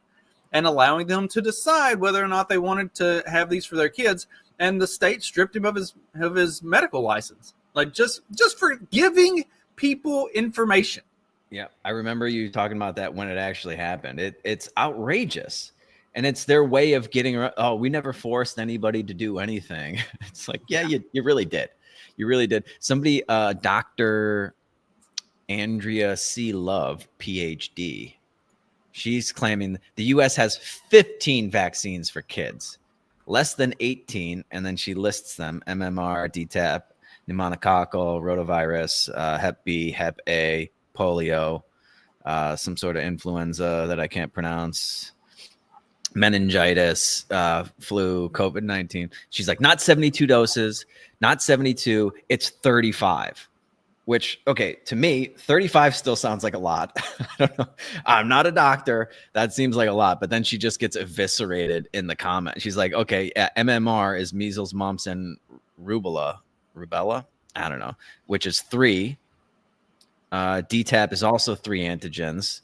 and allowing them to decide whether or not they wanted to have these for their kids. And the state stripped him of his medical license, like just for giving people information. Yeah, I remember you talking about that when it actually happened. It's outrageous. And it's their way of getting, oh, we never forced anybody to do anything. It's like, yeah, you really did. You really did. Somebody, Dr. Andrea C. Love, PhD, she's claiming the U.S. has 15 vaccines for kids, less than 18. And then she lists them: MMR, DTaP, pneumococcal, rotavirus, Hep B, Hep A, polio, some sort of influenza that I can't pronounce, meningitis, flu, COVID-19. She's like, not 72 doses, not 72, it's 35, which, okay, to me, 35 still sounds like a lot. I don't know. I'm not a doctor. That seems like a lot. But then she just gets eviscerated in the comment. She's like, okay, MMR is measles, mumps, and rubella, I don't know, which is 3. DTaP is also 3 antigens.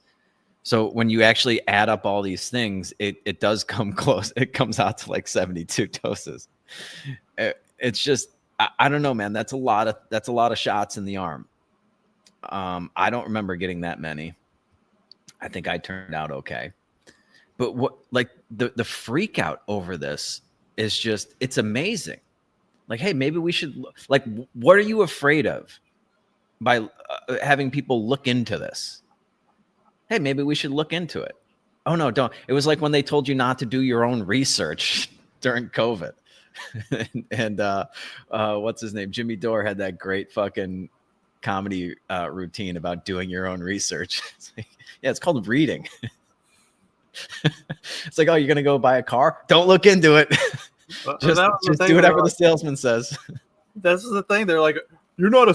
So when you actually add up all these things, it does come close. It comes out to like 72 doses. It's just, I don't know, man. That's a lot of shots in the arm. I don't remember getting that many. I think I turned out okay. But what, like the freak out over this is just, it's amazing. Like, hey, maybe we should, like, what are you afraid of by having people look into this? Hey, maybe we should look into it. Oh, no, don't. It was like when they told you not to do your own research during COVID. and what's his name? Jimmy Dore had that great fucking comedy routine about doing your own research. It's like, yeah, it's called reading. It's like, oh, you're going to go buy a car? Don't look into it. just do whatever the salesman says. That's the thing. They're like, you're not a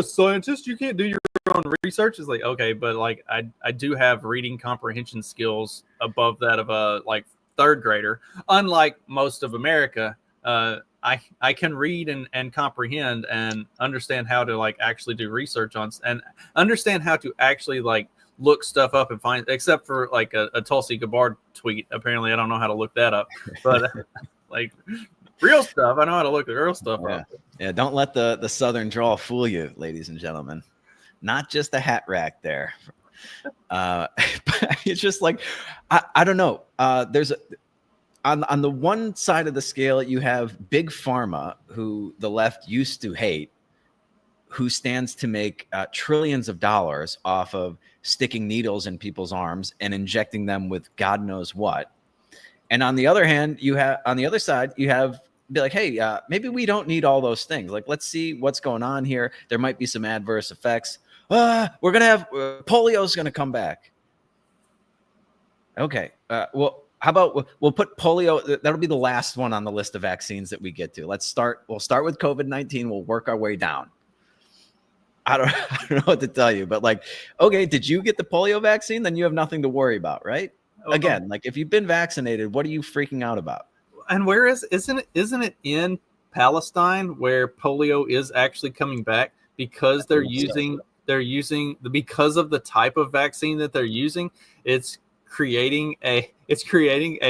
scientist. You can't do your own research. It's like, okay, but like I do have reading comprehension skills above that of a like 3rd grader. Unlike most of America, I can read and comprehend and understand how to like actually do research on and understand how to actually like look stuff up and find, except for like a Tulsi Gabbard tweet. Apparently, I don't know how to look that up, but like real stuff, I know how to look at real stuff up. Yeah, don't let the Southern drawl fool you, ladies and gentlemen. Not just a hat rack there. But it's just like, I don't know. There's on the one side of the scale, you have big pharma, who the left used to hate, who stands to make trillions of dollars off of sticking needles in people's arms and injecting them with God knows what. And on the other hand, on the other side, you have be like, hey, maybe we don't need all those things. Like, let's see what's going on here. There might be some adverse effects. We're going to have polio is going to come back. Okay. Well, How about we'll put polio? That'll be the last one on the list of vaccines that we get to. We'll start with COVID-19. We'll work our way down. I don't know what to tell you, but like, okay, did you get the polio vaccine? Then you have nothing to worry about, right? Again, like if you've been vaccinated, what are you freaking out about? And where isn't it in Palestine where polio is actually coming back because because of the type of vaccine that they're using, it's creating a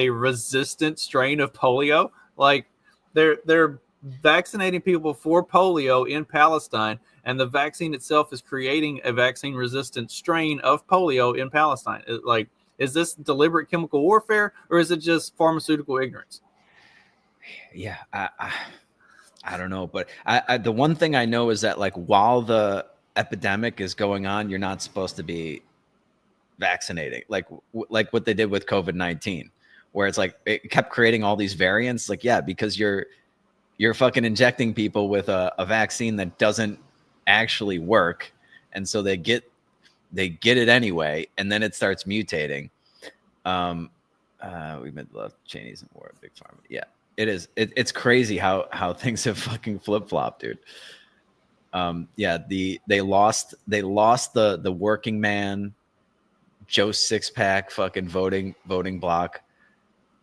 resistant strain of polio. Like they're vaccinating people for polio in Palestine, and the vaccine itself is creating a vaccine resistant strain of polio in Palestine. Is this deliberate chemical warfare, or is it just pharmaceutical ignorance? Yeah, I don't know, but the one thing I know is that like while the epidemic is going on, you're not supposed to be vaccinating, like what they did with COVID-19, where it's like it kept creating all these variants. Like, yeah, because you're fucking injecting people with a vaccine that doesn't actually work, and so they get it anyway, and then it starts mutating. We meant love Cheney's and war big pharma. Yeah, it is. It's crazy how things have fucking flip-flopped, dude. Yeah, they lost the working man, Joe Sixpack fucking voting block.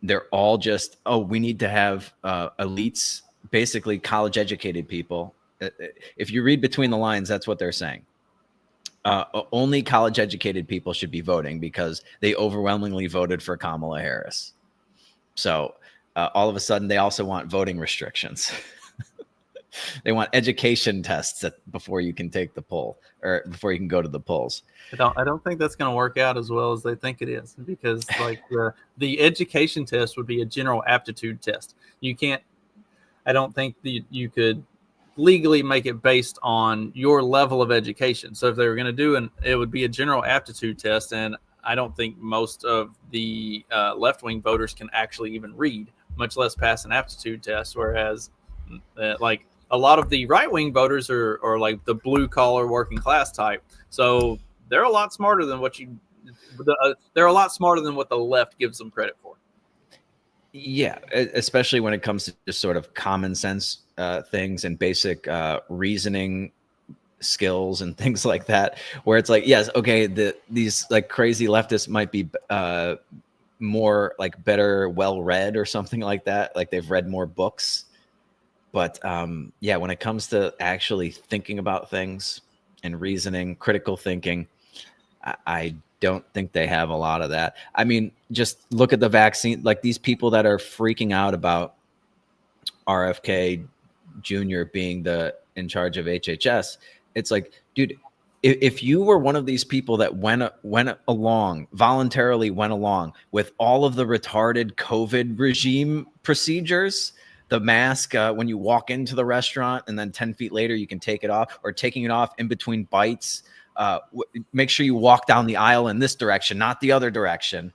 They're all just, we need to have elites, basically college educated people. If you read between the lines, that's what they're saying. Only college educated people should be voting because they overwhelmingly voted for Kamala Harris. So all of a sudden they also want voting restrictions. They want education tests before you can take the poll, or before you can go to the polls. I don't think that's going to work out as well as they think it is, because like the education test would be a general aptitude test. I don't think you could legally make it based on your level of education. So if they were going to do it would be a general aptitude test, and I don't think most of the left-wing voters can actually even read, much less pass an aptitude test. Whereas like a lot of the right-wing voters are like the blue-collar working class type. So they're a lot smarter than what the left gives them credit for. Yeah, especially when it comes to just sort of common sense things and basic reasoning skills and things like that, where it's like, yes, okay, these like crazy leftists might be more like better well-read or something like that, like they've read more books. But yeah, when it comes to actually thinking about things and reasoning, critical thinking, I don't think they have a lot of that. I mean, just look at the vaccine, like these people that are freaking out about RFK Jr. being in charge of HHS. It's like, dude, if you were one of these people that voluntarily went along with all of the retarded COVID regime procedures, the mask when you walk into the restaurant and then 10 feet later you can take it off, or taking it off in between bites. Make sure you walk down the aisle in this direction, not the other direction.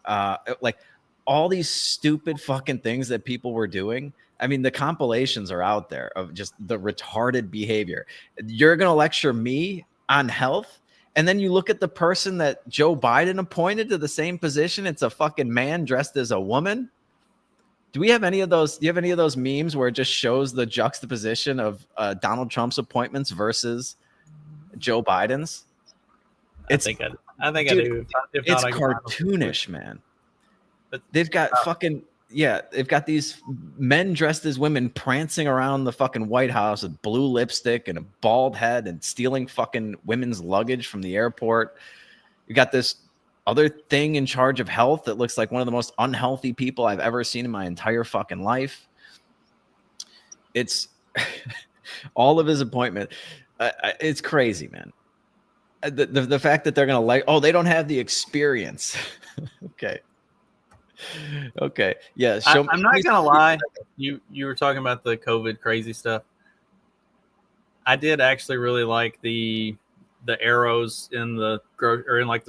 Like all these stupid fucking things that people were doing. I mean, the compilations are out there of just the retarded behavior. You're going to lecture me on health, and then you look at the person that Joe Biden appointed to the same position. It's a fucking man dressed as a woman. Do we have any of those? Do you have any of those memes where it just shows the juxtaposition of Donald Trump's appointments versus Joe Biden's? I think I do. If It's not, cartoonish, man. But they've got they've got these men dressed as women prancing around the fucking White House with blue lipstick and a bald head and stealing fucking women's luggage from the airport. You got this other thing in charge of health that looks like one of the most unhealthy people I've ever seen in my entire fucking life. It's all of his appointment. It's crazy, man. The fact that they're going to they don't have the experience. Okay. Yeah. I'm not going to lie. You were talking about the COVID crazy stuff. I did actually really like the arrows in the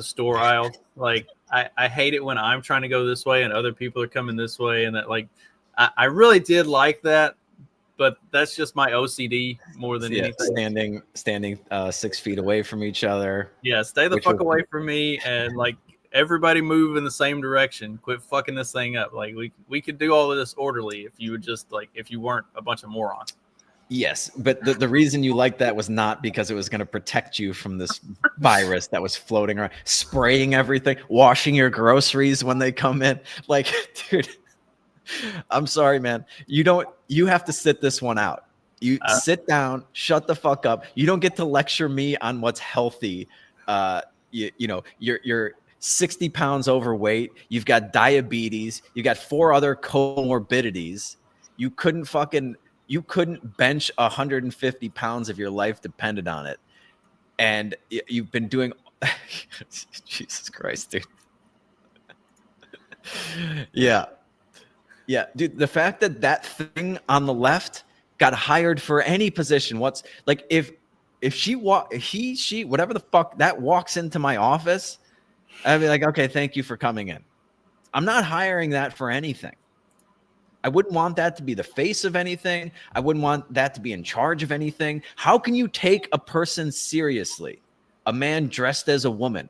store aisle. Like I hate it when I'm trying to go this way and other people are coming this way, and that I really did like that, but that's just my OCD more than anything. Standing 6 feet away from each other. Yeah, stay the fuck away from me, and like everybody move in the same direction. Quit fucking this thing up. Like we could do all of this orderly if you would just if you weren't a bunch of morons. Yes, but the reason you liked that was not because it was going to protect you from this virus that was floating around, spraying everything, washing your groceries when they come in. Like, dude, I'm sorry, man. You have to sit this one out. You sit down, shut the fuck up. You don't get to lecture me on what's healthy. You're 60 pounds overweight. You've got diabetes. You got 4 other comorbidities. You couldn't bench 150 pounds if your life depended on it. And you've been doing, Jesus Christ, dude. Yeah. Yeah, dude, the fact that thing on the left got hired for any position, what's like, if she whatever the fuck that walks into my office, I'd be like, okay, thank you for coming in. I'm not hiring that for anything. I wouldn't want that to be the face of anything. I wouldn't want that to be in charge of anything. How can you take a person seriously? A man dressed as a woman.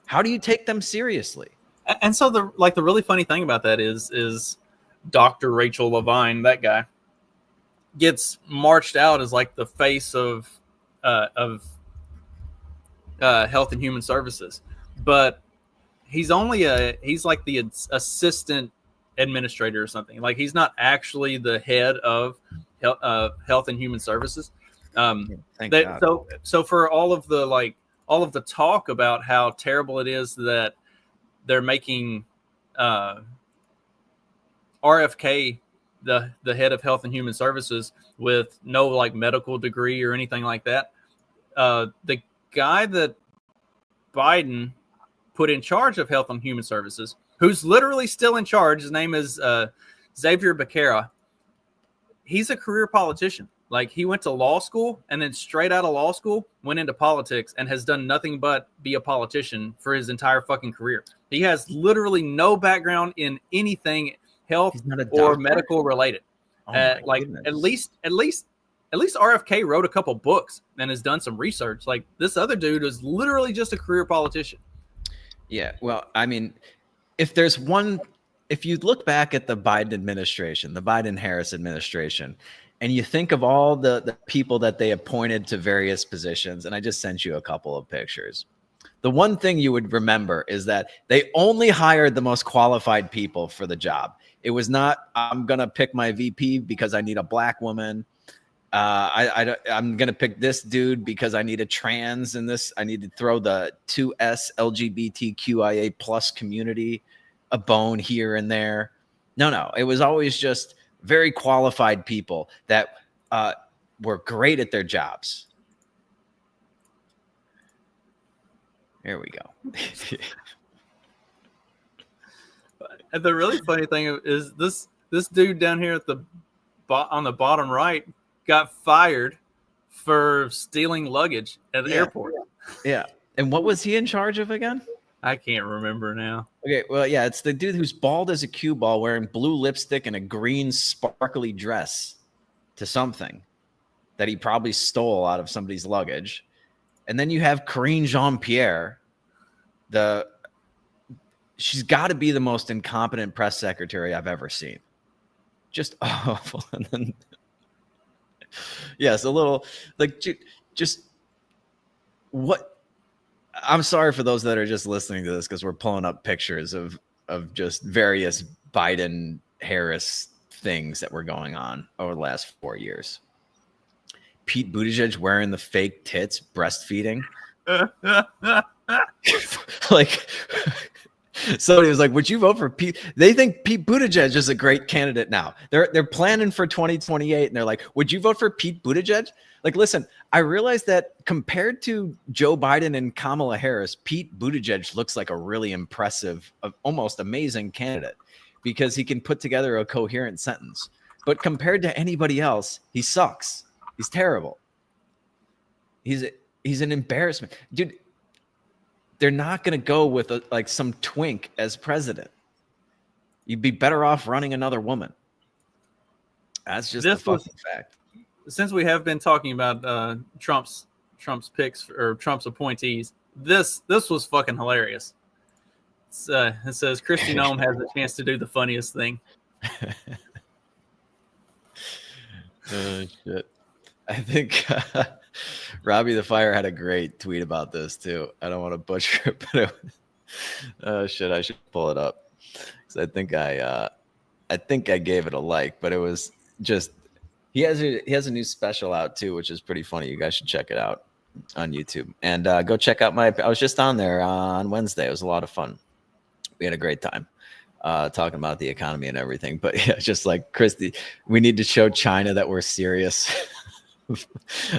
How do you take them seriously? And so the really funny thing about that is Dr. Rachel Levine, that guy, gets marched out as like the face of Health and Human Services, but he's like the assistant administrator or something. Like he's not actually the head of Health and Human Services. Thank God. So for all of the talk about how terrible it is that they're making RFK the head of Health and Human Services with no like medical degree or anything like that. The guy that Biden put in charge of Health and Human Services, who's literally still in charge, his name is Xavier Becerra. He's a career politician. Like he went to law school and then straight out of law school went into politics and has done nothing but be a politician for his entire fucking career. He has literally no background in anything health or medical related. At least RFK wrote a couple books and has done some research. Like this other dude is literally just a career politician. Yeah, well, I mean, if you look back at the Biden administration, the Biden-Harris administration, and you think of all the people that they appointed to various positions, and I just sent you a couple of pictures. The one thing you would remember is that they only hired the most qualified people for the job. It was not, I'm going to pick my VP because I need a black woman. I'm going to pick this dude because I need a trans in this. I need to throw the 2S LGBTQIA plus community a bone here and there. No. It was always just very qualified people that were great at their jobs. Here we go. And the really funny thing is this dude down here on the bottom right got fired for stealing luggage at the airport. Yeah. And what was he in charge of again? I can't remember now. Okay, well, yeah, it's the dude who's bald as a cue ball, wearing blue lipstick and a green sparkly dress to something that he probably stole out of somebody's luggage. And then you have Karine Jean-Pierre. She's got to be the most incompetent press secretary I've ever seen. Just awful. And then, yes, a little like just what. I'm sorry for those that are just listening to this because we're pulling up pictures of just various Biden Harris things that were going on over the last 4 years. Pete Buttigieg wearing the fake tits, breastfeeding. Like somebody was like, would you vote for Pete? They think Pete Buttigieg is a great candidate now. They're planning for 2028 and they're like, would you vote for Pete Buttigieg? Like, listen, I realize that compared to Joe Biden and Kamala Harris, Pete Buttigieg looks like a really impressive, almost amazing candidate because he can put together a coherent sentence. But compared to anybody else, he sucks. He's terrible. He's an embarrassment. Dude, they're not going to go with like some twink as president. You'd be better off running another woman. That's just a fucking fact. Since we have been talking about Trump's picks or Trump's appointees, this was fucking hilarious. It says Christy Nome has a chance to do the funniest thing. Oh shit! I think Robbie the Fire had a great tweet about this too. I don't want to butcher it, but I should pull it up because I think I gave it a like, but it was just he has a new special out too, which is pretty funny. You guys should check it out on YouTube and go check out I was just on there on Wednesday. It was a lot of fun. We had a great time talking about the economy and everything. But yeah, just like Christy, we need to show China that we're serious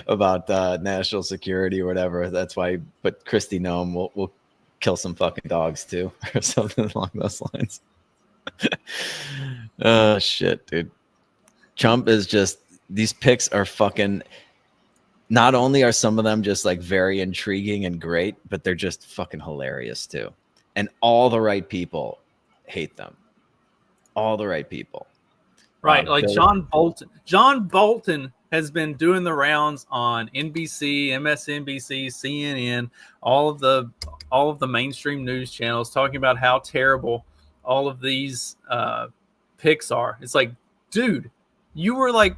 about national security or whatever. That's why. But Christy Nome, we'll kill some fucking dogs too, or something along those lines. Oh shit, dude. Trump is just, these picks are fucking, not only are some of them just like very intriguing and great, but they're just fucking hilarious too. And all the right people hate them. All the right people. Right. Like John Bolton. John Bolton has been doing the rounds on NBC, MSNBC, CNN, all of the mainstream news channels talking about how terrible all of these picks are. It's like, dude, you were like,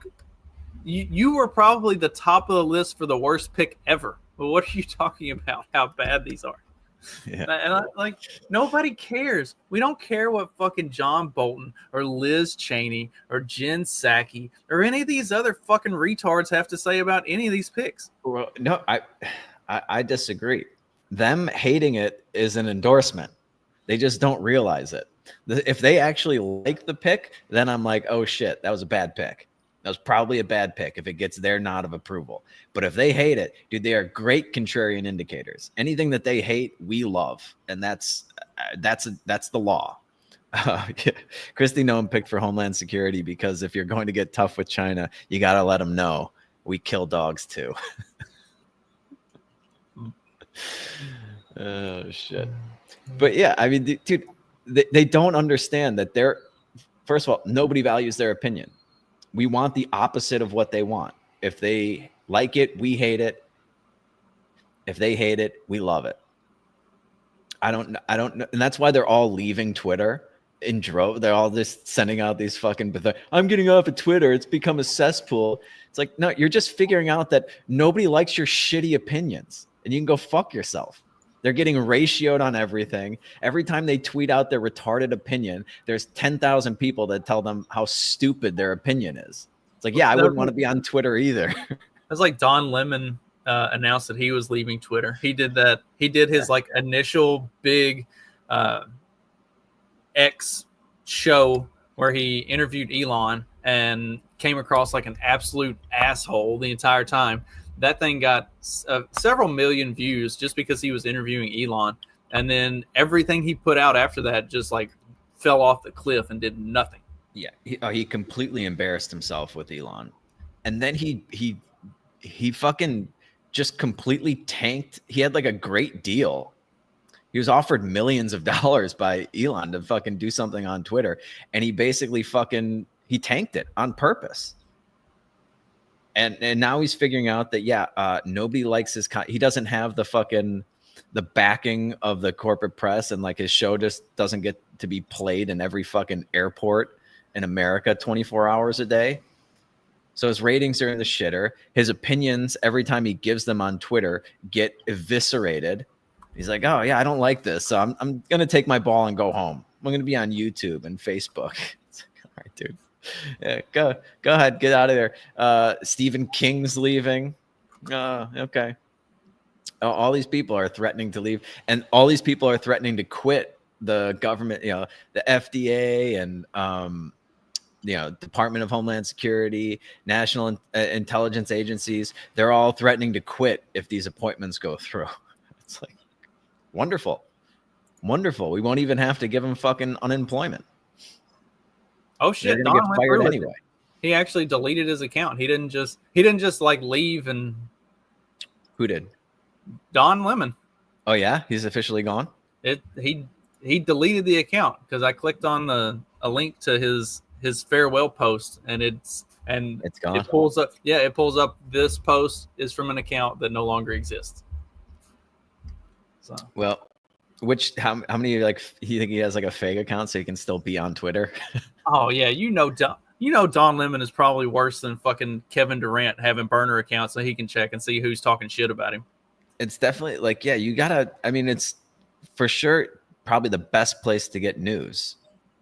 you were probably the top of the list for the worst pick ever. But what are you talking about? How bad these are? Yeah. And like, nobody cares. We don't care what fucking John Bolton or Liz Cheney or Jen Psaki or any of these other fucking retards have to say about any of these picks. Well, no, I disagree. Them hating it is an endorsement. They just don't realize it. If they actually like the pick, then I'm like, oh shit, that was a bad pick. That was probably a bad pick if it gets their nod of approval. But if they hate it, dude, they are great contrarian indicators. Anything that they hate, we love, and that's the law. Christy Nome picked for Homeland Security because if you're going to get tough with China, you got to let them know we kill dogs too. Oh shit! But yeah, I mean, dude, they don't understand that they're, first of all, nobody values their opinion. We want the opposite of what they want. If they like it, we hate it. If they hate it, we love it. I don't know. And that's why they're all leaving Twitter in droves. They're all just sending out these fucking, I'm getting off of Twitter. It's become a cesspool. It's like, no, you're just figuring out that nobody likes your shitty opinions and you can go fuck yourself. They're getting ratioed on everything. Every time they tweet out their retarded opinion, there's 10,000 people that tell them how stupid their opinion is. It's like, yeah, I wouldn't want to be on Twitter either. It's like Don Lemon announced that he was leaving Twitter. He did that. He did his like initial big X show where he interviewed Elon and came across like an absolute asshole the entire time. That thing got several million views just because he was interviewing Elon. And then everything he put out after that just like fell off the cliff and did nothing. Yeah, he completely embarrassed himself with Elon. And then he fucking just completely tanked. He had like a great deal. He was offered millions of dollars by Elon to fucking do something on Twitter. And he basically he tanked it on purpose. And now he's figuring out that, nobody likes he doesn't have the backing of the corporate press, and like his show just doesn't get to be played in every fucking airport in America 24 hours a day. So his ratings are in the shitter. His opinions, every time he gives them on Twitter, get eviscerated. He's like, oh yeah, I don't like this. So I'm going to take my ball and go home. I'm going to be on YouTube and Facebook. It's like, all right, dude. Yeah, go ahead, get out of there. Stephen King's leaving. Okay. All these people are threatening to leave, and all these people are threatening to quit the government. The FDA and Department of Homeland Security, National Intelligence Agencies. They're all threatening to quit if these appointments go through. It's like wonderful. We won't even have to give them fucking unemployment. Oh shit! Don went fired through anyway. He actually deleted his account. He didn't just like leave and. Who did? Don Lemon. Oh yeah, he's officially gone. He deleted the account because I clicked on a link to his farewell post and it's gone. It pulls up. Yeah, it pulls up. This post is from an account that no longer exists. So well, How many like you think he has like a fake account so he can still be on Twitter? Oh yeah, Don Lemon is probably worse than fucking Kevin Durant having burner accounts so he can check and see who's talking shit about him. It's definitely like, yeah, you gotta. I mean, it's for sure probably the best place to get news,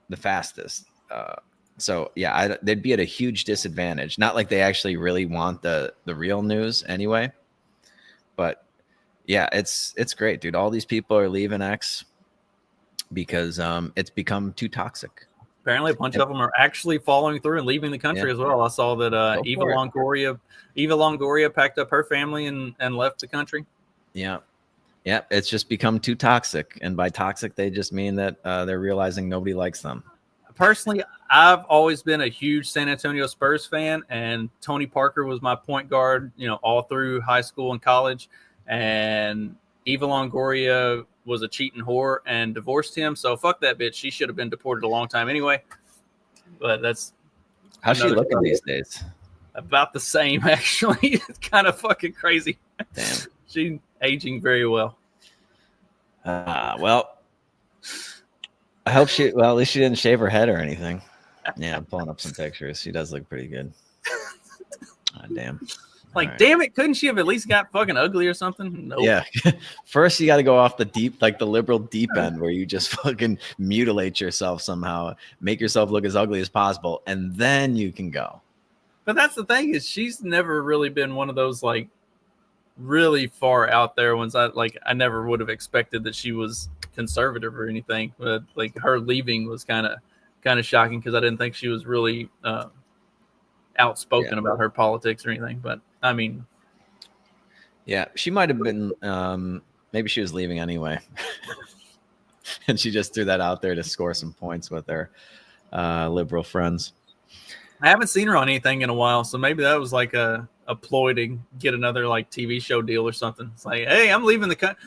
the fastest. So yeah, they'd be at a huge disadvantage. Not like they actually really want the real news anyway, but yeah, it's great, dude. All these people are leaving X because it's become too toxic. Apparently, a bunch of them are actually following through and leaving the country as well. I saw that Eva Longoria packed up her family and left the country. Yeah. Yeah, it's just become too toxic. And by toxic, they just mean that they're realizing nobody likes them. Personally, I've always been a huge San Antonio Spurs fan, and Tony Parker was my point guard, all through high school and college. And Eva Longoria was a cheating whore and divorced him. So fuck that bitch. She should have been deported a long time anyway. But that's how's she looking these days? About the same, actually. It's kind of fucking crazy. Damn. She's aging very well. Well, I hope at least she didn't shave her head or anything. Yeah, I'm pulling up some pictures. She does look pretty good. Damn. Like, damn it, couldn't she have at least got fucking ugly or something? Nope. Yeah. First, you got to go off the the liberal deep end where you just fucking mutilate yourself somehow, make yourself look as ugly as possible, and then you can go. But that's the thing is she's never really been one of those, like, really far out there ones. I never would have expected that she was conservative or anything. But, like, her leaving was kind of shocking because I didn't think she was really outspoken about her politics or anything. But I mean, yeah, she might have been. Maybe she was leaving anyway, and she just threw that out there to score some points with her liberal friends. I haven't seen her on anything in a while, so maybe that was like a ploy to get another like TV show deal or something. It's like, hey, I'm leaving the country.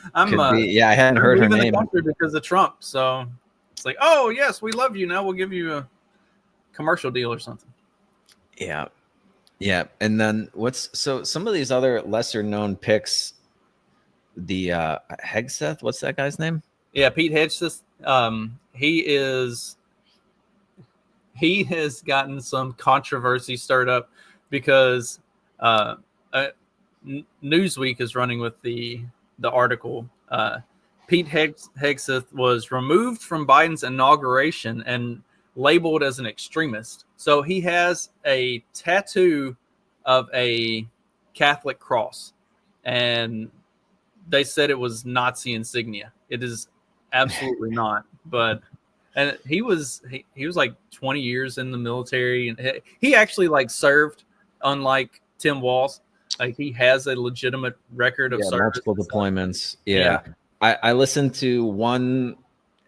Yeah, I hadn't heard her name because of Trump. So it's like, oh yes, we love you. Now we'll give you a commercial deal or something. Yeah. Yeah. And then some of these other lesser known picks, the Hegseth, what's that guy's name? Yeah, Pete Hegseth. He has gotten some controversy stirred up because Newsweek is running with the article. Pete Hegseth was removed from Biden's inauguration and labeled as an extremist. So he has a tattoo of a Catholic cross, and they said it was Nazi insignia. It is absolutely not. And he was like 20 years in the military, and he actually like served, unlike Tim Walz. Like he has a legitimate record of service. Multiple deployments. Yeah. I listened to one.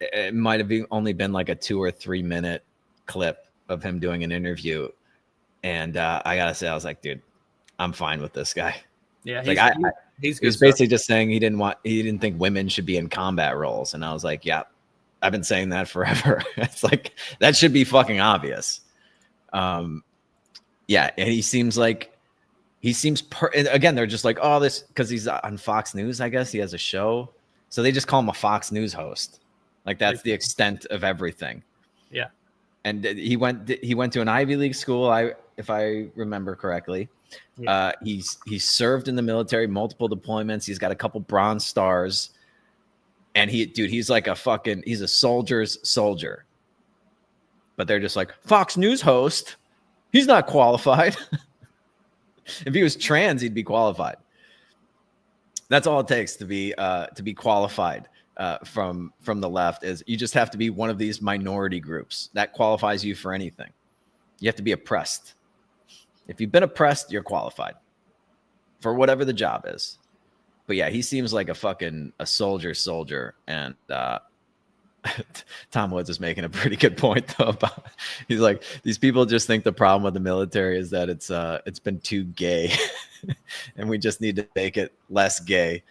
It might have only been like a 2 or 3 minute clip of him doing an interview, and I gotta say, I was like, dude, I'm fine with this guy. Yeah, he's basically just saying he didn't think women should be in combat roles, and I was like, yeah, I've been saying that forever. It's like that should be fucking obvious. Yeah, and he seems again, they're just like, oh, this because he's on Fox News, I guess he has a show, so they just call him a Fox News host. Like that's the extent of everything. Yeah. And he went to an Ivy League school, if I remember correctly. Yeah. He's served in the military, multiple deployments. He's got a couple Bronze Stars, and he's like he's a soldier's soldier. But they're just like, Fox News host, he's not qualified. If he was trans, he'd be qualified. That's all it takes to be qualified. From the left is you just have to be one of these minority groups that qualifies you for anything. You have to be oppressed. If you've been oppressed, you're qualified for whatever the job is. But yeah, he seems like a soldier. And Tom Woods is making a pretty good point though. He's like, these people just think the problem with the military is that it's been too gay, and we just need to make it less gay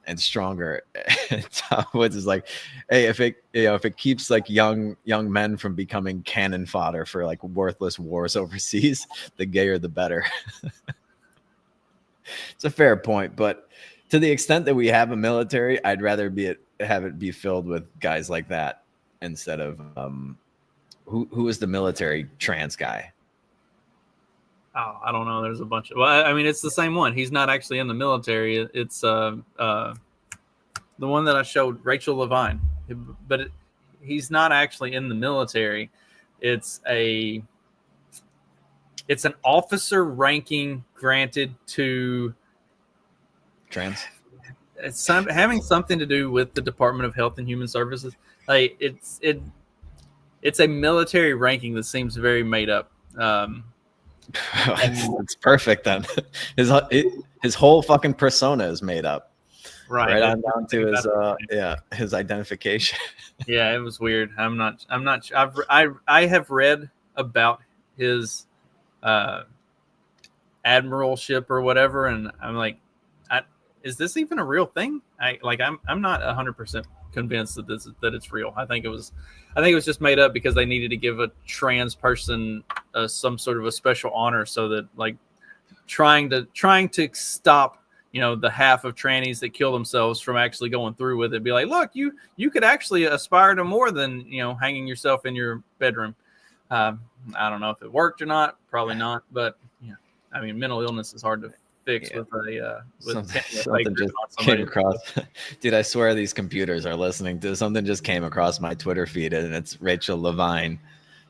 and stronger. And Tom Woods is like, hey, if it keeps like young men from becoming cannon fodder for like worthless wars overseas, the gayer the better. It's a fair point, but to the extent that we have a military, I'd rather be have it be filled with guys like that instead of who is the military trans guy? Oh, I don't know. There's a bunch of. Well, I mean, it's the same one. He's not actually in the military. It's the one that I showed, Rachel Levine, but he's not actually in the military. It's an officer ranking granted to trans. It's having something to do with the Department of Health and Human Services. Like it's a military ranking that seems very made up. It's perfect then. His whole fucking persona is made up. Right on down to his identification. Yeah, it was weird. I'm not I have read about his admiralship or whatever, and I'm like, is this even a real thing? I'm not 100% convinced that it's real. I think it was just made up because they needed to give a trans person some sort of a special honor, so that like trying to stop the half of trannies that kill themselves from actually going through with it. Be like, look, you could actually aspire to more than hanging yourself in your bedroom. I don't know if it worked or not. Probably not. But yeah, I mean, mental illness is hard to fix with something just came across. Dude, I swear these computers are listening to something. Just came across my Twitter feed, and it's Rachel Levine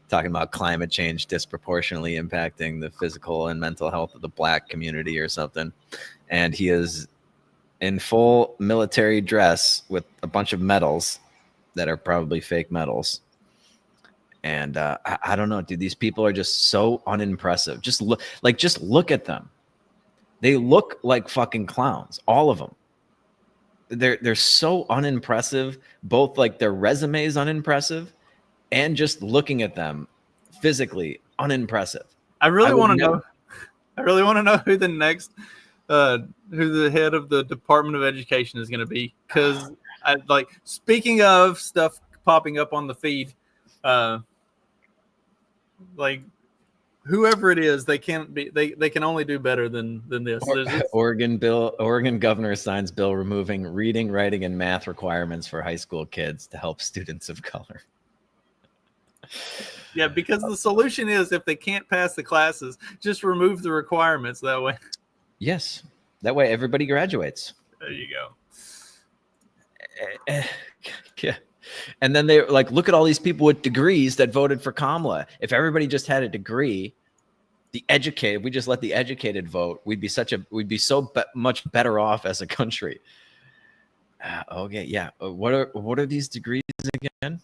talking about climate change disproportionately impacting the physical and mental health of the Black community or something. And he is in full military dress with a bunch of medals that are probably fake medals. And I don't know, dude. These people are just so unimpressive. Just look at them. They look like fucking clowns, all of them. They're so unimpressive. Both like their resume is unimpressive, and just looking at them physically unimpressive. I really want to know. I really want to know who the next, who the head of the Department of Education is going to be. Because speaking of stuff popping up on the feed, like whoever it is, they can't be. They can only do better than this. Oregon governor signs bill removing reading, writing, and math requirements for high school kids to help students of color. Yeah, because the solution is if they can't pass the classes, just remove the requirements that way. Yes, that way everybody graduates. There you go. Yeah. And then they like, look at all these people with degrees that voted for Kamala. If everybody just had a degree, if we just let the educated vote, we'd be so much better off as a country. Okay, yeah. What are these degrees again?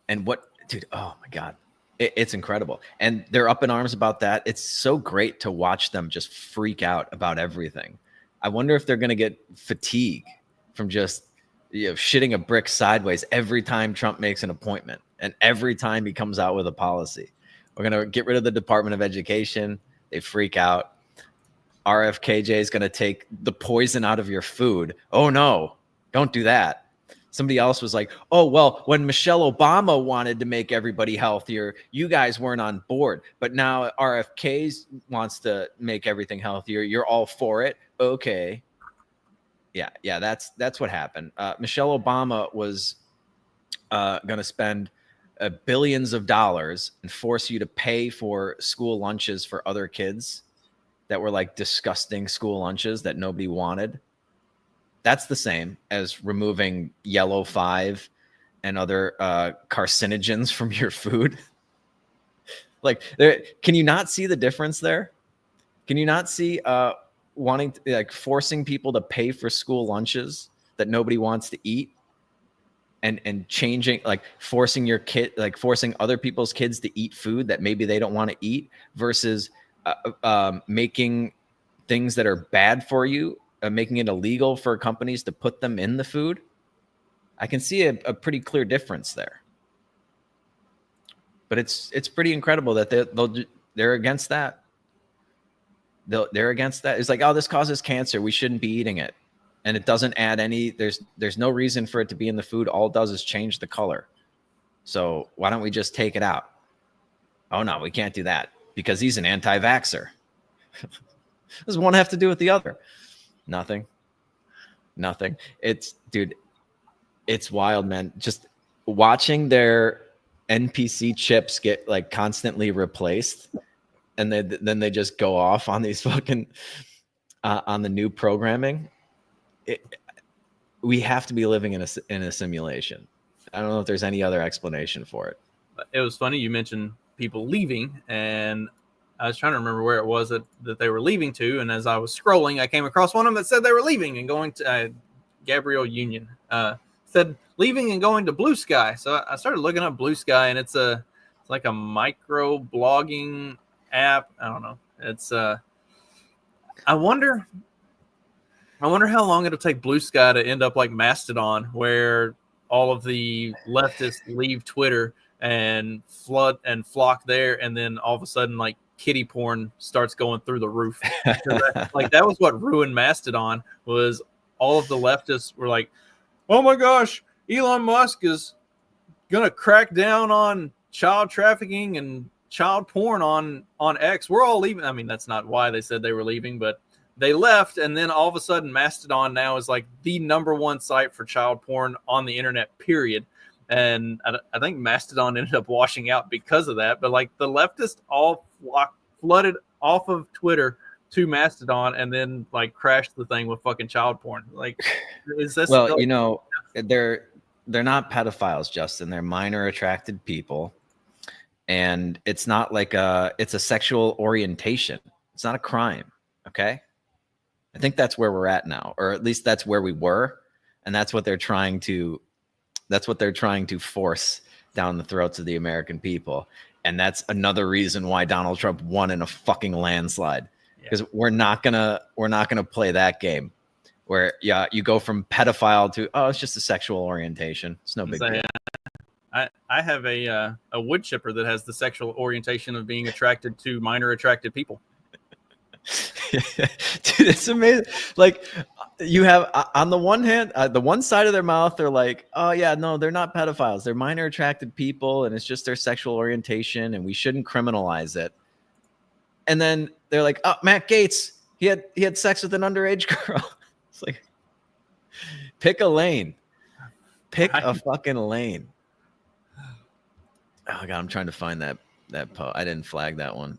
And dude, oh my God, it's incredible. And they're up in arms about that. It's so great to watch them just freak out about everything. I wonder if they're going to get fatigue from just shitting a brick sideways every time Trump makes an appointment and every time he comes out with a policy. We're going to get rid of the Department of Education. They freak out. RFKJ is going to take the poison out of your food. Oh no, don't do that. Somebody else was like, oh, well, when Michelle Obama wanted to make everybody healthier, you guys weren't on board. But now RFK wants to make everything healthier. You're all for it. Okay. Yeah, that's what happened. Michelle Obama was going to spend billions of dollars and force you to pay for school lunches for other kids that were like disgusting school lunches that nobody wanted. That's the same as removing yellow 5 and other carcinogens from your food. Like, can you not see the difference there? Can you not see wanting to, like, forcing people to pay for school lunches that nobody wants to eat, and changing, like, forcing your kid, like forcing other people's kids to eat food that maybe they don't want to eat, versus making things that are bad for you, making it illegal for companies to put them in the food? I can see a pretty clear difference there. But it's pretty incredible that they're against that. They're against that. It's like, oh, this causes cancer, we shouldn't be eating it. And it doesn't add any, there's no reason for it to be in the food. All it does is change the color. So why don't we just take it out? Oh no, we can't do that because he's an anti-vaxxer. Does one have to do with the other? Nothing. It's, dude, It's wild, man. Just watching their NPC chips get like constantly replaced, and then they just go off on these fucking on the new programming. We have to be living in a simulation. I don't know if there's any other explanation for it. It was funny you mentioned people leaving, and I was trying to remember where it was that they were leaving to. And as I was scrolling, I came across one of them that said they were leaving and going to Gabrielle Union said leaving and going to Blue Sky. So I started looking up Blue Sky, and it's like a micro blogging app. I don't know. It's I wonder how long it'll take Blue Sky to end up like Mastodon, where all of the leftists leave Twitter and flock there, and then all of a sudden like kitty porn starts going through the roof. Like that was what ruined Mastodon. Was all of the leftists were like, oh my gosh, Elon Musk is gonna crack down on child trafficking and child porn on X. We're all leaving. I mean, that's not why they said they were leaving, but they left, and then all of a sudden Mastodon now is like the #1 site for child porn on the internet, period. And I think Mastodon ended up washing out because of that. But like the leftists all flooded off of Twitter to Mastodon, and then like crashed the thing with fucking child porn. Like, is this? Well, you know, they're not pedophiles, Justin. They're minor attracted people, and it's not like it's a sexual orientation. It's not a crime. Okay. I think that's where we're at now, or at least that's where we were, and that's what they're trying to force down the throats of the American people. And that's another reason why Donald Trump won in a fucking landslide, because we're not gonna play that game where you go from pedophile to it's just a sexual orientation. It's no big deal. I have a wood chipper that has the sexual orientation of being attracted to minor attracted people. Dude, it's amazing. Like, you have on the one hand, the one side of their mouth, they're like, oh yeah, no, they're not pedophiles, they're minor attracted people, and it's just their sexual orientation, and we shouldn't criminalize it. And then they're like, oh, Matt Gaetz, he had sex with an underage girl. It's like, pick a lane, pick a fucking lane. Oh god, I'm trying to find that post. I didn't flag that one.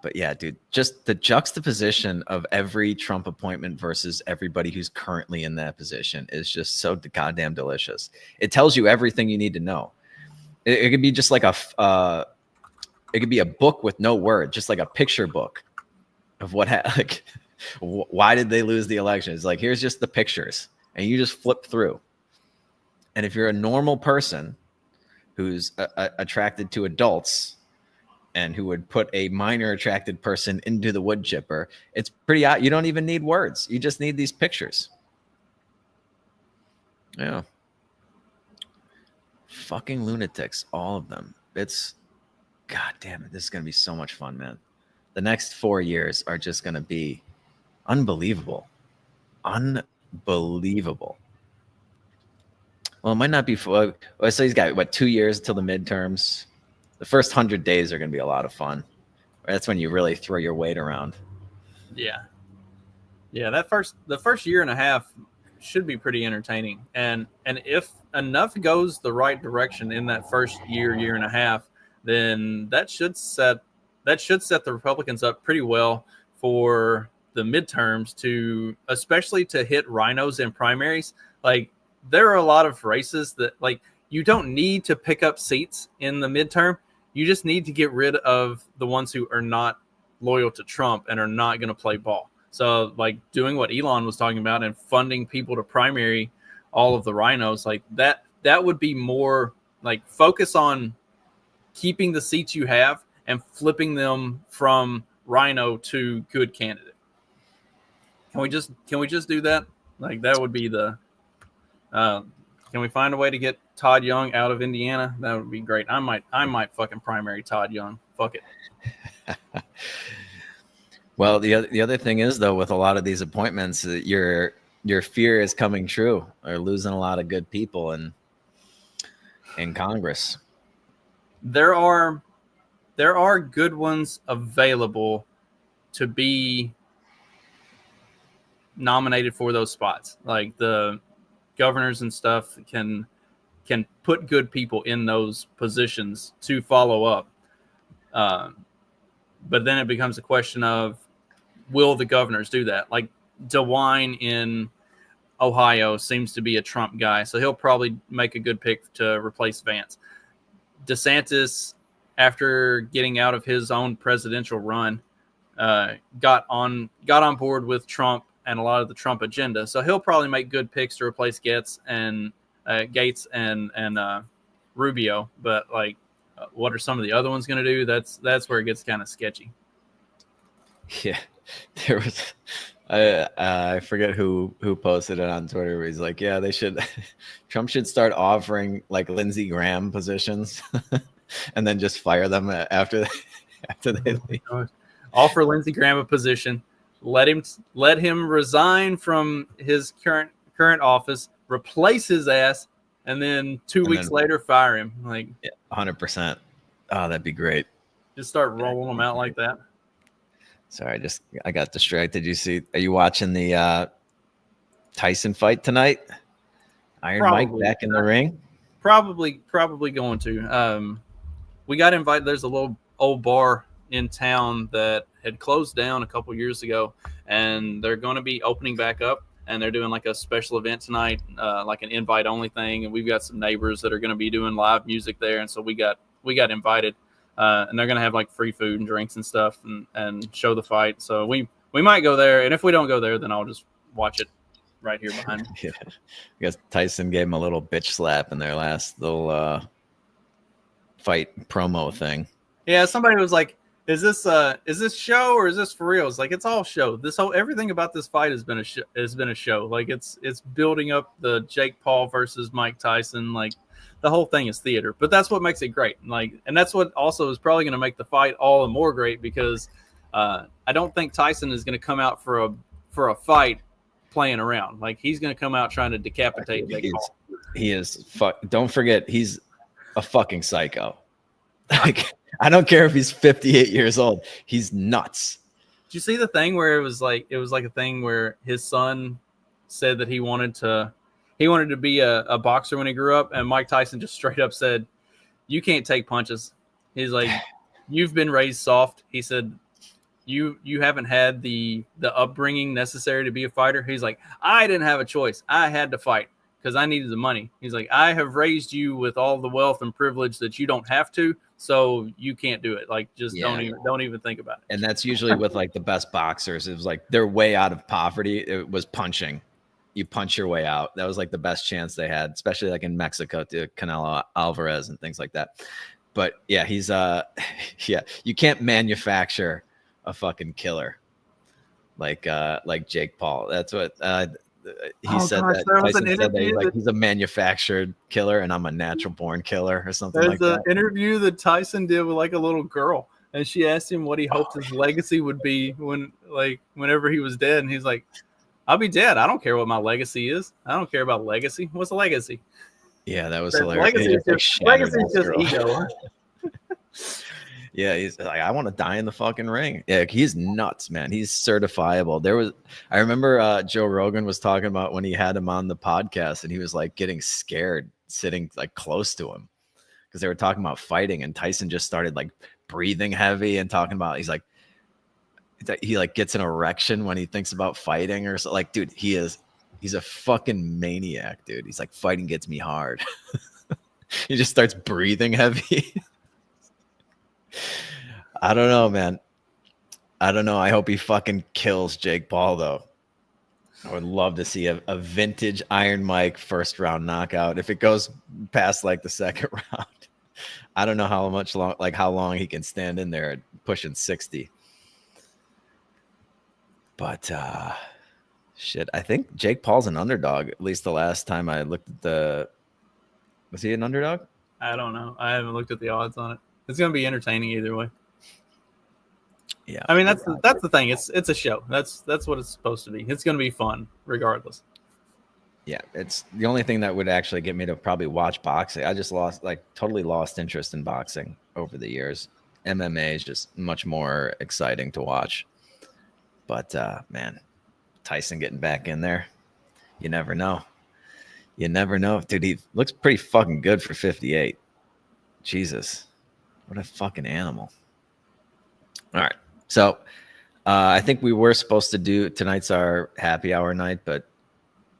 But yeah, dude, just the juxtaposition of every Trump appointment versus everybody who's currently in that position is just so goddamn delicious. It tells you everything you need to know. It could be just like it could be a book with no word, just like a picture book of what like why did they lose the election? It's like, here's just the pictures, and you just flip through. And if you're a normal person who's attracted to adults, and who would put a minor attracted person into the wood chipper, it's pretty out. You don't even need words. You just need these pictures. Yeah. Fucking lunatics, all of them. It's, god damn it, this is going to be so much fun, man. The next 4 years are just going to be unbelievable. Unbelievable. Well, it might not be, so he's got, 2 years till the midterms. The first 100 days are going to be a lot of fun. That's when you really throw your weight around. Yeah. The first year and a half should be pretty entertaining. And if enough goes the right direction in that first year and a half, then that should set the Republicans up pretty well for the midterms, especially to hit rhinos in primaries. Like, there are a lot of races that, like, you don't need to pick up seats in the midterm. You just need to get rid of the ones who are not loyal to Trump and are not going to play ball. So, like, doing what Elon was talking about and funding people to primary all of the rhinos, like that would be more like, focus on keeping the seats you have and flipping them from rhino to good candidate. Can we just do that? Like, that would be the can we find a way to get Todd Young out of Indiana? That would be great. I might fucking primary Todd Young. Fuck it. Well, the other thing is, though, with a lot of these appointments, your fear is coming true. They're losing a lot of good people in Congress. There are good ones available to be nominated for those spots. Like the governors and stuff can put good people in those positions to follow up. But then it becomes a question of, will the governors do that? Like DeWine in Ohio seems to be a Trump guy, so he'll probably make a good pick to replace Vance. DeSantis, after getting out of his own presidential run, got on board with Trump and a lot of the Trump agenda, so he'll probably make good picks to replace Gates and Rubio. But like, what are some of the other ones going to do? That's where it gets kind of sketchy. Yeah, there was. I forget who posted it on Twitter where he's like, yeah, Trump should start offering like Lindsey Graham positions and then just fire them after they leave. Offer Lindsey Graham a position, let him resign from his current office, replace his ass, and then 2 weeks later fire him. Like 100%. Oh, that'd be great. Just start rolling them out like that. Sorry, I got distracted. Are you watching the Tyson fight tonight? Iron Mike back in the ring? Probably going to. We got invited. There's a little old bar in town that had closed down a couple years ago, and they're going to be opening back up, and they're doing like a special event tonight, like an invite only thing. And we've got some neighbors that are going to be doing live music there, and so we got invited. And they're going to have like free food and drinks and stuff and show the fight. So we might go there. And if we don't go there, then I'll just watch it right here behind me. Yeah. I guess Tyson gave him a little bitch slap in their last little fight promo thing. Yeah. Somebody was like, is this show or is this for real? It's like, it's all show. Everything about this fight has been a show. Like it's building up the Jake Paul versus Mike Tyson. Like, the whole thing is theater, but that's what makes it great. Like, and that's what also is probably going to make the fight all the more great, because I don't think Tyson is going to come out for a fight playing around. Like, he's going to come out trying to decapitate Jake Paul. He is. Don't forget, he's a fucking psycho. Like, I don't care if he's 58 years old. He's nuts. Did you see the thing where it was like a thing where his son said that he wanted to be a boxer when he grew up, and Mike Tyson just straight up said, "You can't take punches." He's like, "You've been raised soft." He said, "You haven't had the upbringing necessary to be a fighter." He's like, "I didn't have a choice. I had to fight because I needed the money." He's like, "I have raised you with all the wealth and privilege that you don't have to, so you can't do it. Like, just don't even think about it." And that's usually with like the best boxers. It was like they're way out of poverty. It was punching. You punch your way out. That was like the best chance they had, especially like in Mexico to Canelo Alvarez and things like that. But yeah, he's you can't manufacture a fucking killer like Jake Paul. That's what he said. Gosh, Tyson said that he's a manufactured killer and I'm a natural born killer or something like that. There's an interview that Tyson did with like a little girl, and she asked him what he hoped his legacy would be whenever he was dead, and he's like, "I'll be dead. I don't care what my legacy is. I don't care about legacy. What's a legacy?" Yeah, that was hilarious. Legacy is just ego. Yeah, he's like, I want to die in the fucking ring. Yeah, he's nuts, man. He's certifiable. I remember Joe Rogan was talking about when he had him on the podcast, and he was like getting scared sitting like close to him because they were talking about fighting, and Tyson just started like breathing heavy and talking about, he like gets an erection when he thinks about fighting or so. Like, dude, he's a fucking maniac, dude. He's like, fighting gets me hard. He just starts breathing heavy. I don't know, man. I don't know. I hope he fucking kills Jake Paul, though. I would love to see a vintage Iron Mike first round knockout. If it goes past like the second round, I don't know how long he can stand in there at pushing 60. But shit, I think Jake Paul's an underdog. At least the last time I looked at was he an underdog? I don't know. I haven't looked at the odds on it. It's going to be entertaining either way. Yeah, I mean that's the thing. It's a show. That's what it's supposed to be. It's going to be fun regardless. Yeah, it's the only thing that would actually get me to probably watch boxing. I just totally lost interest in boxing over the years. MMA is just much more exciting to watch. But man, Tyson getting back in there, you never know. You never know. Dude, he looks pretty fucking good for 58. Jesus. What a fucking animal. All right. So I think we were supposed to do tonight's our happy hour night, but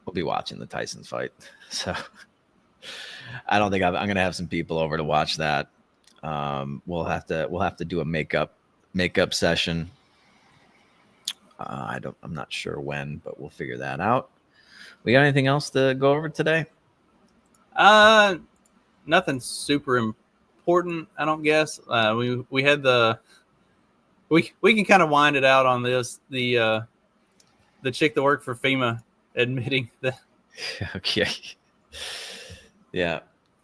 we'll be watching the Tyson fight. So I don't think I'm going to have some people over to watch that. We'll have to do a makeup session. I'm not sure when, but we'll figure that out. We got anything else to go over today? Nothing super important, I don't guess. We had we can kind of wind it out on this. The chick that worked for FEMA admitting that. Okay. Yeah.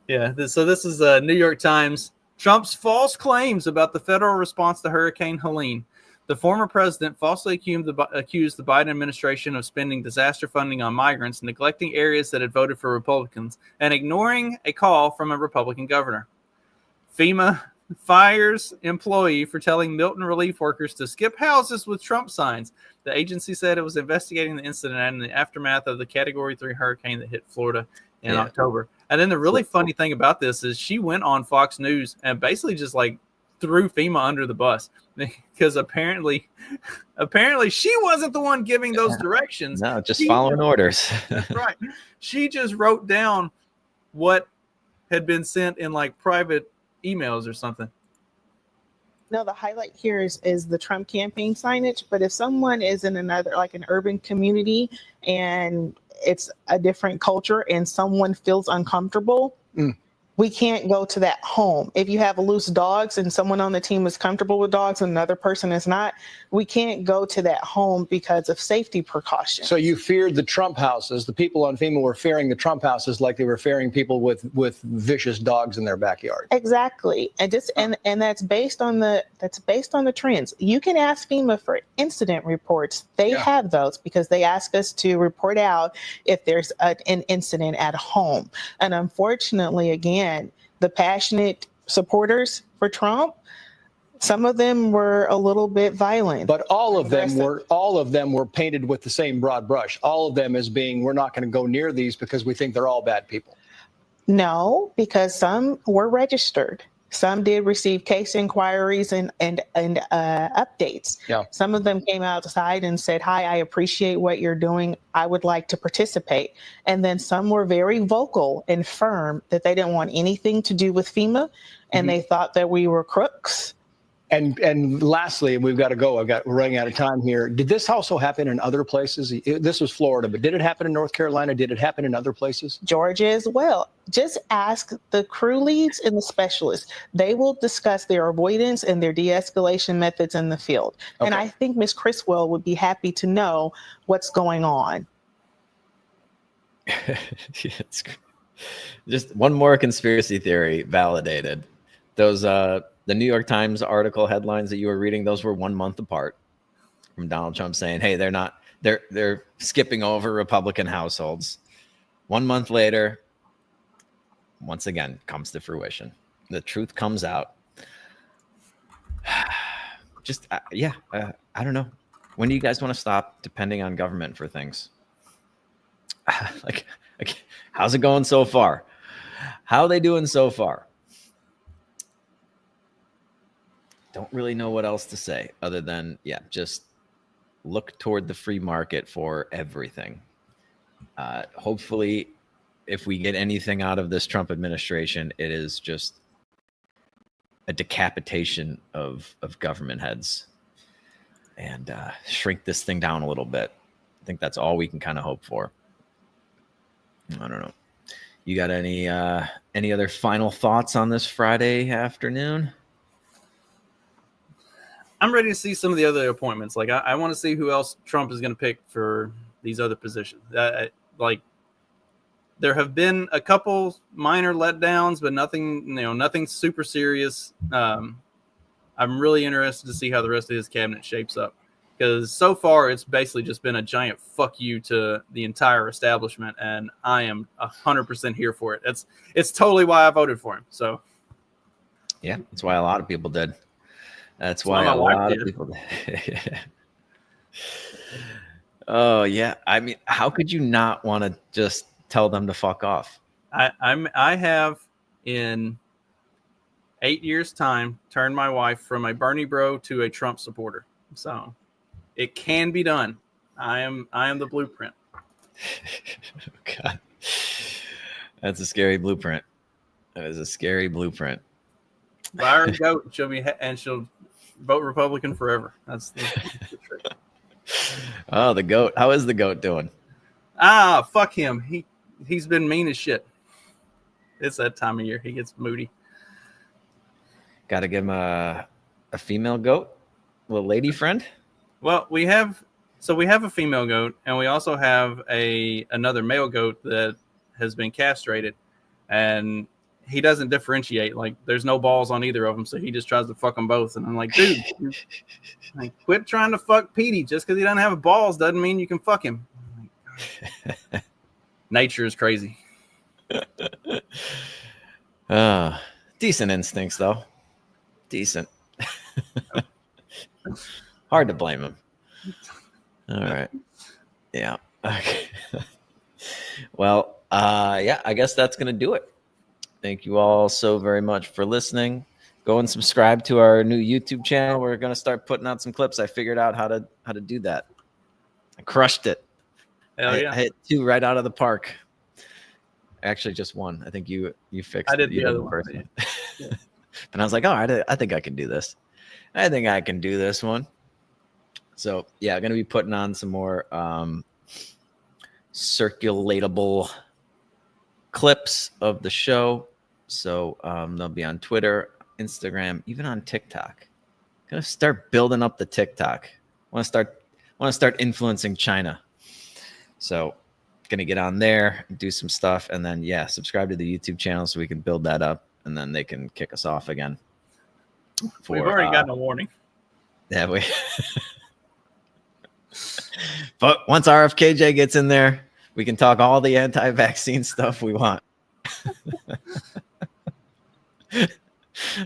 Yeah. So this is New York Times. Trump's false claims about the federal response to Hurricane Helene. The former president falsely accused the Biden administration of spending disaster funding on migrants, neglecting areas that had voted for Republicans, and ignoring a call from a Republican governor. FEMA fires employee for telling Milton relief workers to skip houses with Trump signs. The agency said it was investigating the incident in the aftermath of the Category 3 hurricane that hit Florida in October. And then the really funny thing about this is she went on Fox News and basically just like threw FEMA under the bus because apparently she wasn't the one giving those directions. No, just following orders. Right. She just wrote down what had been sent in like private emails or something. No, the highlight here is the Trump campaign signage. But if someone is in another, like an urban community, and it's a different culture and someone feels uncomfortable, we can't go to that home. If you have loose dogs and someone on the team is comfortable with dogs and another person is not, we can't go to that home because of safety precautions. So you feared the Trump houses. The people on FEMA were fearing the Trump houses like they were fearing people with vicious dogs in their backyard. Exactly. And that's based on the trends. You can ask FEMA for incident reports. They have those because they ask us to report out if there's an incident at home. And unfortunately, again, the passionate supporters for Trump, some of them were a little bit violent. But all of them were painted with the same broad brush. All of them as being, we're not going to go near these because we think they're all bad people. No, because some were registered. Some did receive case inquiries and updates. Yeah. Some of them came outside and said, "Hi, I appreciate what you're doing. I would like to participate." And then some were very vocal and firm that they didn't want anything to do with FEMA, and they thought that we were crooks. And lastly, we've got to go. We're running out of time here. Did this also happen in other places? This was Florida, but did it happen in North Carolina? Did it happen in other places? Georgia as well. Just ask the crew leads and the specialists. They will discuss their avoidance and their de-escalation methods in the field. Okay. And I think Ms. Criswell would be happy to know what's going on. It's just one more conspiracy theory validated. Those the New York Times article headlines that you were reading, those were 1 month apart from Donald Trump saying, hey, they're skipping over Republican households. 1 month later, once again, comes to fruition. The truth comes out. Just, I don't know. When do you guys want to stop depending on government for things? like, how's it going so far? How are they doing so far? Don't really know what else to say other than, just look toward the free market for everything. Hopefully, if we get anything out of this Trump administration, it is just a decapitation of government heads and shrink this thing down a little bit. I think that's all we can kind of hope for. I don't know. You got any other final thoughts on this Friday afternoon? I'm ready to see some of the other appointments. Like, I want to see who else Trump is going to pick for these other positions. Like, there have been a couple minor letdowns, but nothing super serious. I'm really interested to see how the rest of his cabinet shapes up, because so far it's basically just been a giant fuck you to the entire establishment, and I am 100% here for it. It's totally why I voted for him. So, yeah, that's why a lot of people did. That's why a lot of people did. Oh, yeah. I mean, how could you not want to just tell them to fuck off. I have in 8 years' time turned my wife from a Bernie bro to a Trump supporter. So it can be done. I am the blueprint. God, that's a scary blueprint. That is a scary blueprint. Buy her a goat, she'll vote Republican forever. That's the trick. Oh, the goat. How is the goat doing? Fuck him. He's been mean as shit. It's that time of year. He gets moody. Got to give him a female goat, a little lady friend. Well, we have a female goat, and we also have another male goat that has been castrated, and he doesn't differentiate. Like, there's no balls on either of them, so he just tries to fuck them both. And I'm like, dude, like, quit trying to fuck Petey. Just because he doesn't have balls doesn't mean you can fuck him. Like, nature is crazy. Decent instincts, though. Decent. Hard to blame him. All right. Yeah. Okay. Well, yeah, I guess that's going to do it. Thank you all so very much for listening. Go and subscribe to our new YouTube channel. We're going to start putting out some clips. I figured out how to do that. I crushed it. Hell yeah. I hit 2 right out of the park. Actually, just 1. I think you fixed it. I did the other one. Yeah. And I was like, all right, I think I can do this. I think I can do this one. So, yeah, I'm going to be putting on some more circulatable clips of the show. So they'll be on Twitter, Instagram, even on TikTok. I'm going to start building up the TikTok. I want to start influencing China. So going to get on there, do some stuff, and then, yeah, subscribe to the YouTube channel so we can build that up, and then they can kick us off again. We've already gotten a warning. Yeah, we. But once RFKJ gets in there, we can talk all the anti-vaccine stuff we want.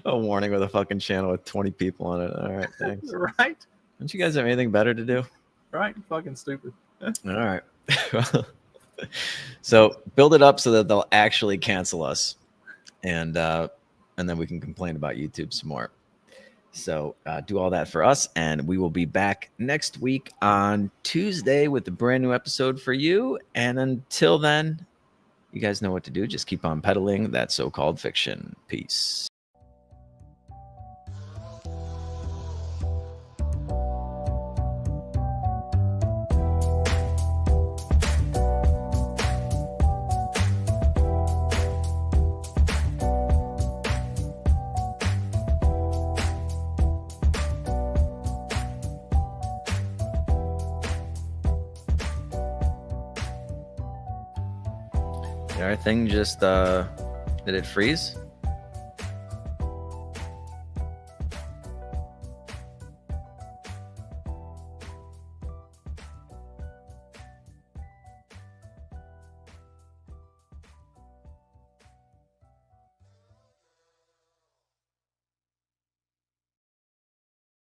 A warning with a fucking channel with 20 people on it. All right, thanks. Right? Don't you guys have anything better to do? Right? Fucking stupid. All right. So build it up so that they'll actually cancel us, and then we can complain about YouTube some more. So do all that for us, and we will be back next week on Tuesday with a brand new episode for you. And until then, you guys know what to do. Just keep on peddling that so-called fiction. Peace. Did our thing just did it freeze?